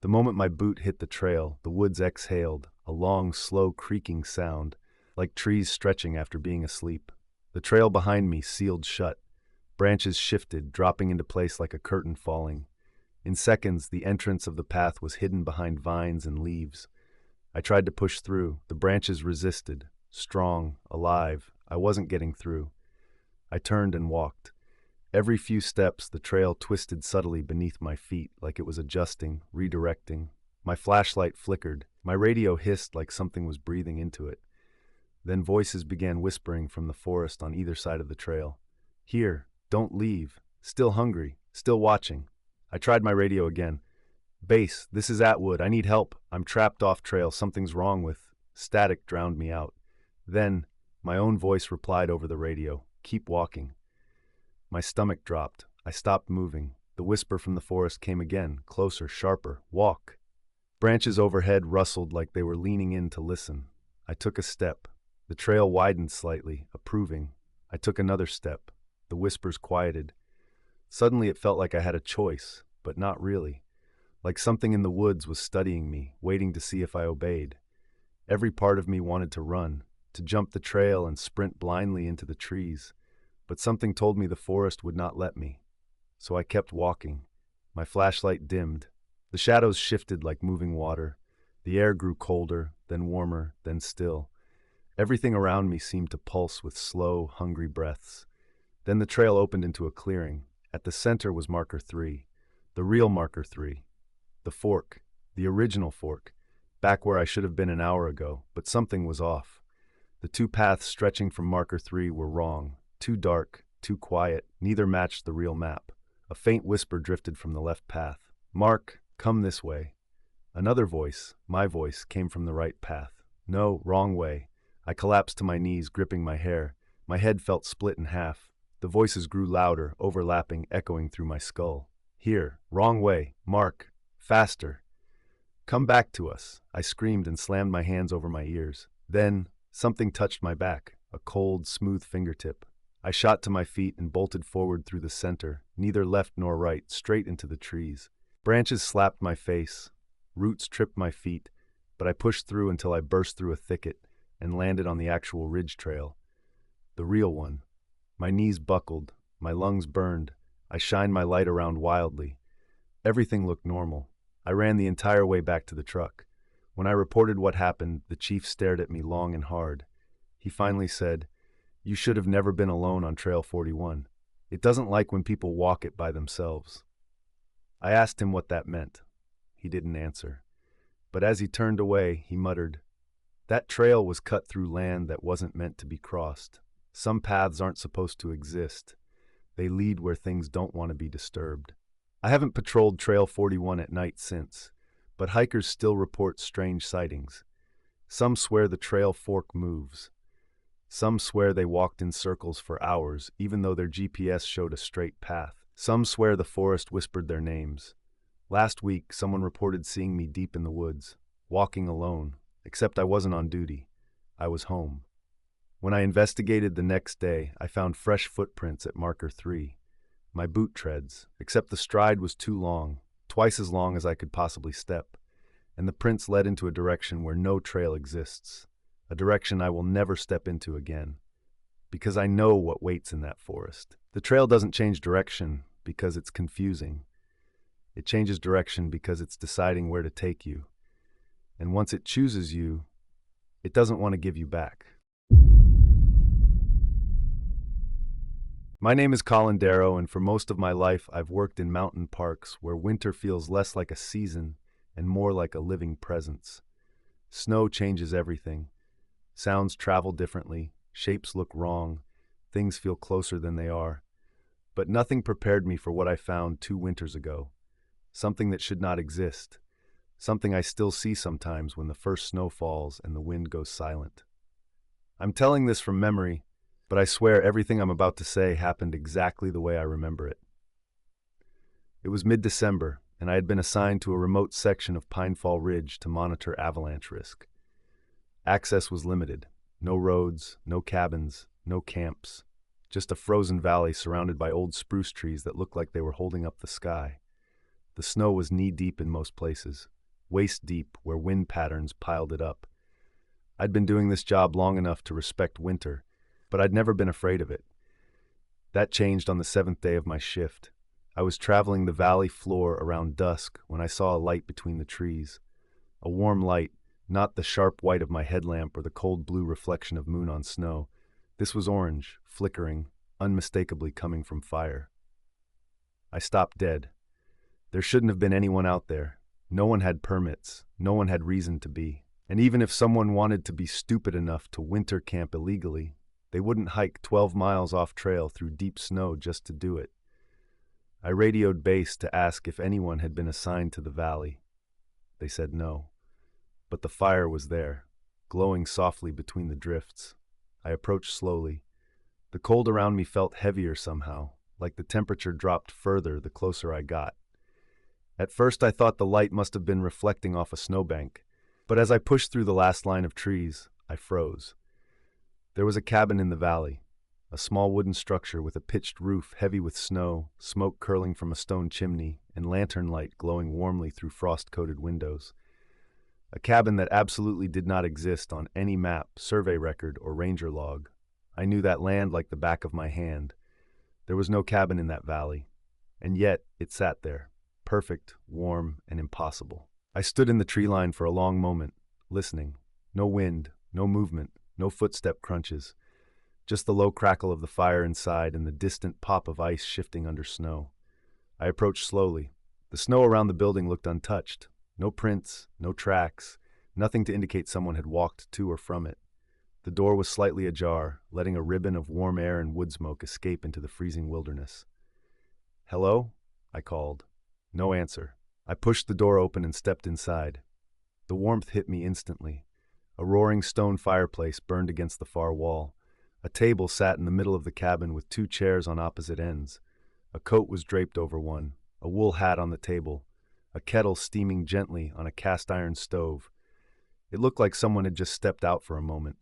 The moment my boot hit the trail, the woods exhaled, a long, slow creaking sound, like trees stretching after being asleep. The trail behind me sealed shut. Branches shifted, dropping into place like a curtain falling. In seconds, the entrance of the path was hidden behind vines and leaves. I tried to push through. The branches resisted. Strong, alive. I wasn't getting through. I turned and walked. Every few steps, the trail twisted subtly beneath my feet, like it was adjusting, redirecting. My flashlight flickered. My radio hissed like something was breathing into it. Then voices began whispering from the forest on either side of the trail. Here, don't leave. Still hungry. Still watching. I tried my radio again. Base, this is Atwood. I need help. I'm trapped off trail. Something's wrong with... Static drowned me out. Then, my own voice replied over the radio. Keep walking. My stomach dropped. I stopped moving. The whisper from the forest came again, closer, sharper. Walk. Branches overhead rustled like they were leaning in to listen. I took a step. The trail widened slightly, approving. I took another step. The whispers quieted. Suddenly it felt like I had a choice, but not really. Like something in the woods was studying me, waiting to see if I obeyed. Every part of me wanted to run, to jump the trail and sprint blindly into the trees. But something told me the forest would not let me. So I kept walking. My flashlight dimmed. The shadows shifted like moving water. The air grew colder, then warmer, then still. Everything around me seemed to pulse with slow, hungry breaths. Then the trail opened into a clearing. At the center was marker 3. The real marker 3. The fork. The original fork. Back where I should have been an hour ago, but something was off. The 2 paths stretching from marker 3 were wrong. Too dark, too quiet, neither matched the real map. A faint whisper drifted from the left path. Mark, come this way. Another voice, my voice, came from the right path. No, wrong way. I collapsed to my knees, gripping my hair. My head felt split in half. The voices grew louder, overlapping, echoing through my skull. Here, wrong way, Mark, faster. Come back to us, I screamed and slammed my hands over my ears. Then, something touched my back, a cold, smooth fingertip. I shot to my feet and bolted forward through the center, neither left nor right, straight into the trees. Branches slapped my face, roots tripped my feet, but I pushed through until I burst through a thicket and landed on the actual ridge trail. The real one. My knees buckled, my lungs burned. I shined my light around wildly. Everything looked normal. I ran the entire way back to the truck. When I reported what happened, the chief stared at me long and hard. He finally said, "You should have never been alone on Trail 41. It doesn't like when people walk it by themselves." I asked him what that meant. He didn't answer. But as he turned away, he muttered, "That trail was cut through land that wasn't meant to be crossed. Some paths aren't supposed to exist. They lead where things don't want to be disturbed." I haven't patrolled Trail 41 at night since, but hikers still report strange sightings. Some swear the trail fork moves. Some swear they walked in circles for hours, even though their GPS showed a straight path. Some swear the forest whispered their names. Last week, someone reported seeing me deep in the woods, walking alone, except I wasn't on duty. I was home. When I investigated the next day, I found fresh footprints at Marker 3. My boot treads, except the stride was too long, twice as long as I could possibly step, and the prints led into a direction where no trail exists, a direction I will never step into again, because I know what waits in that forest. The trail doesn't change direction because it's confusing. It changes direction because it's deciding where to take you, and once it chooses you, it doesn't want to give you back. My name is Colin Darrow, and for most of my life I've worked in mountain parks where winter feels less like a season and more like a living presence. Snow changes everything. Sounds travel differently, shapes look wrong, things feel closer than they are. But nothing prepared me for what I found 2 winters ago. Something that should not exist. Something I still see sometimes when the first snow falls and the wind goes silent. I'm telling this from memory, but I swear everything I'm about to say happened exactly the way I remember it. It was mid-December, and I had been assigned to a remote section of Pinefall Ridge to monitor avalanche risk. Access was limited. No roads, no cabins, no camps. Just a frozen valley surrounded by old spruce trees that looked like they were holding up the sky. The snow was knee-deep in most places, waist-deep where wind patterns piled it up. I'd been doing this job long enough to respect winter, but I'd never been afraid of it. That changed on the 7th day of my shift. I was traveling the valley floor around dusk when I saw a light between the trees. A warm light, not the sharp white of my headlamp or the cold blue reflection of moon on snow. This was orange, flickering, unmistakably coming from fire. I stopped dead. There shouldn't have been anyone out there. No one had permits. No one had reason to be. And even if someone wanted to be stupid enough to winter camp illegally, they wouldn't hike 12 miles off trail through deep snow just to do it. I radioed base to ask if anyone had been assigned to the valley. They said no. But the fire was there, glowing softly between the drifts. I approached slowly. The cold around me felt heavier somehow, like the temperature dropped further the closer I got. At first I thought the light must have been reflecting off a snowbank, but as I pushed through the last line of trees, I froze. There was a cabin in the valley, a small wooden structure with a pitched roof heavy with snow, smoke curling from a stone chimney, and lantern light glowing warmly through frost-coated windows. A cabin that absolutely did not exist on any map, survey record, or ranger log. I knew that land like the back of my hand. There was no cabin in that valley, and yet it sat there, perfect, warm, and impossible. I stood in the tree line for a long moment, listening. No wind, no movement, no footstep crunches. Just the low crackle of the fire inside and the distant pop of ice shifting under snow. I approached slowly. The snow around the building looked untouched. No prints, no tracks, nothing to indicate someone had walked to or from it. The door was slightly ajar, letting a ribbon of warm air and wood smoke escape into the freezing wilderness. "Hello?" I called. No answer. I pushed the door open and stepped inside. The warmth hit me instantly. A roaring stone fireplace burned against the far wall. A table sat in the middle of the cabin with 2 chairs on opposite ends. A coat was draped over one, a wool hat on the table, a kettle steaming gently on a cast-iron stove. It looked like someone had just stepped out for a moment.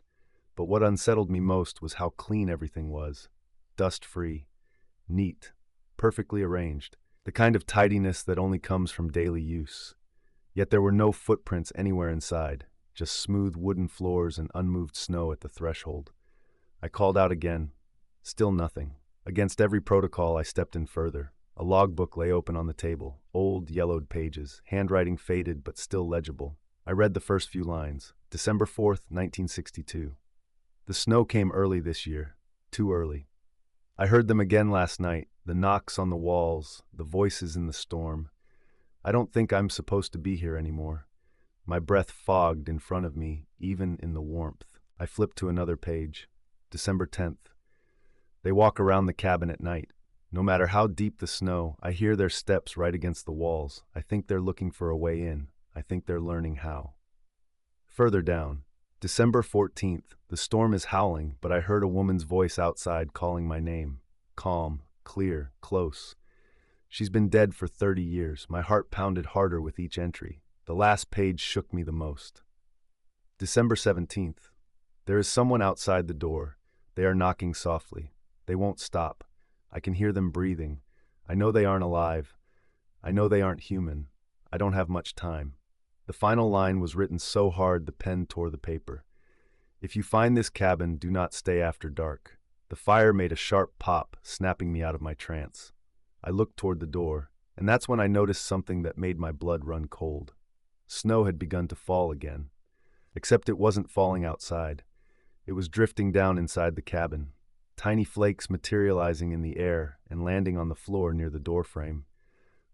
But what unsettled me most was how clean everything was. Dust-free, neat, perfectly arranged. The kind of tidiness that only comes from daily use. Yet there were no footprints anywhere inside, just smooth wooden floors and unmoved snow at the threshold. I called out again. Still nothing. Against every protocol, I stepped in further. A logbook lay open on the table, old, yellowed pages, handwriting faded but still legible. I read the first few lines. December 4th, 1962. The snow came early this year. Too early. I heard them again last night, the knocks on the walls, the voices in the storm. I don't think I'm supposed to be here anymore. My breath fogged in front of me, even in the warmth. I flipped to another page. December 10th. They walk around the cabin at night. No matter how deep the snow, I hear their steps right against the walls. I think they're looking for a way in. I think they're learning how. Further down. December 14th. The storm is howling, but I heard a woman's voice outside calling my name. Calm, clear, close. She's been dead for 30 years. My heart pounded harder with each entry. The last page shook me the most. December 17th. There is someone outside the door. They are knocking softly. They won't stop. I can hear them breathing. I know they aren't alive. I know they aren't human. I don't have much time. The final line was written so hard the pen tore the paper. If you find this cabin, do not stay after dark. The fire made a sharp pop, snapping me out of my trance. I looked toward the door, and that's when I noticed something that made my blood run cold. Snow had begun to fall again. Except it wasn't falling outside. It was drifting down inside the cabin, tiny flakes materializing in the air and landing on the floor near the doorframe.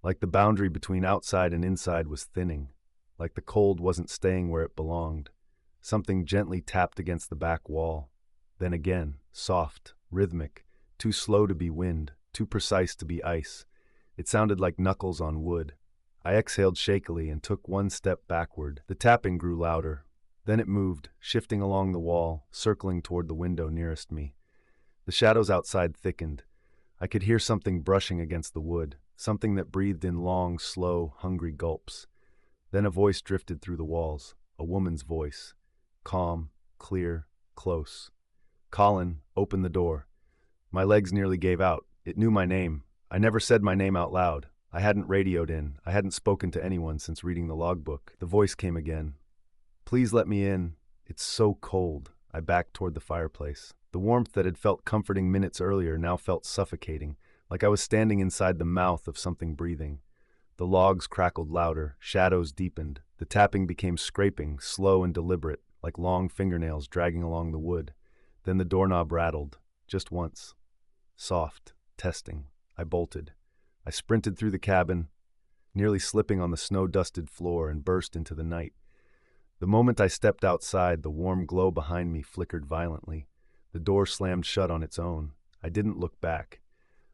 Like the boundary between outside and inside was thinning. Like the cold wasn't staying where it belonged. Something gently tapped against the back wall. Then again, soft, rhythmic, too slow to be wind, too precise to be ice. It sounded like knuckles on wood. I exhaled shakily and took one step backward. The tapping grew louder. Then it moved, shifting along the wall, circling toward the window nearest me. The shadows outside thickened. I could hear something brushing against the wood, something that breathed in long, slow, hungry gulps. Then a voice drifted through the walls, a woman's voice. Calm, clear, close. Colin, open the door. My legs nearly gave out. It knew my name. I never said my name out loud. I hadn't radioed in. I hadn't spoken to anyone since reading the logbook. The voice came again. Please let me in. It's so cold. I backed toward the fireplace. The warmth that had felt comforting minutes earlier now felt suffocating, like I was standing inside the mouth of something breathing. The logs crackled louder, shadows deepened. The tapping became scraping, slow and deliberate, like long fingernails dragging along the wood. Then the doorknob rattled, just once. Soft, testing. I bolted. I sprinted through the cabin, nearly slipping on the snow-dusted floor, and burst into the night. The moment I stepped outside, the warm glow behind me flickered violently. The door slammed shut on its own. I didn't look back.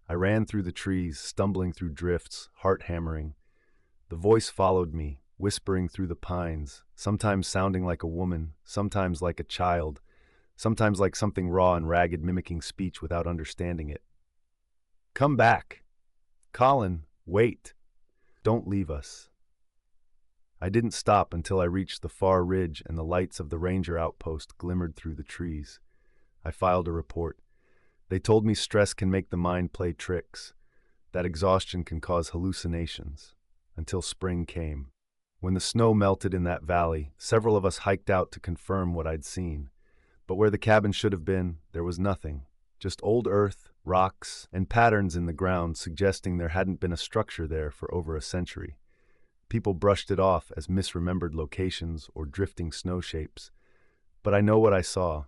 I ran through the trees, stumbling through drifts, heart hammering. The voice followed me, whispering through the pines, sometimes sounding like a woman, sometimes like a child, sometimes like something raw and ragged mimicking speech without understanding it. Come back. Colin, wait. Don't leave us. I didn't stop until I reached the far ridge and the lights of the ranger outpost glimmered through the trees. I filed a report. They told me stress can make the mind play tricks, that exhaustion can cause hallucinations, until spring came. When the snow melted in that valley, several of us hiked out to confirm what I'd seen. But where the cabin should have been, there was nothing. Just old earth, rocks, and patterns in the ground suggesting there hadn't been a structure there for over a century. People brushed it off as misremembered locations or drifting snow shapes. But I know what I saw,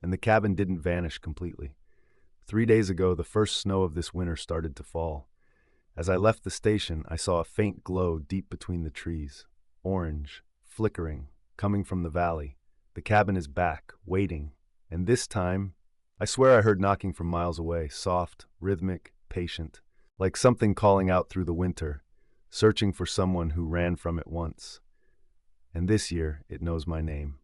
and the cabin didn't vanish completely. 3 days ago, the first snow of this winter started to fall. As I left the station, I saw a faint glow deep between the trees. Orange, flickering, coming from the valley. The cabin is back, waiting. And this time, I swear I heard knocking from miles away, soft, rhythmic, patient, like something calling out through the winter, searching for someone who ran from it once. And this year, it knows my name.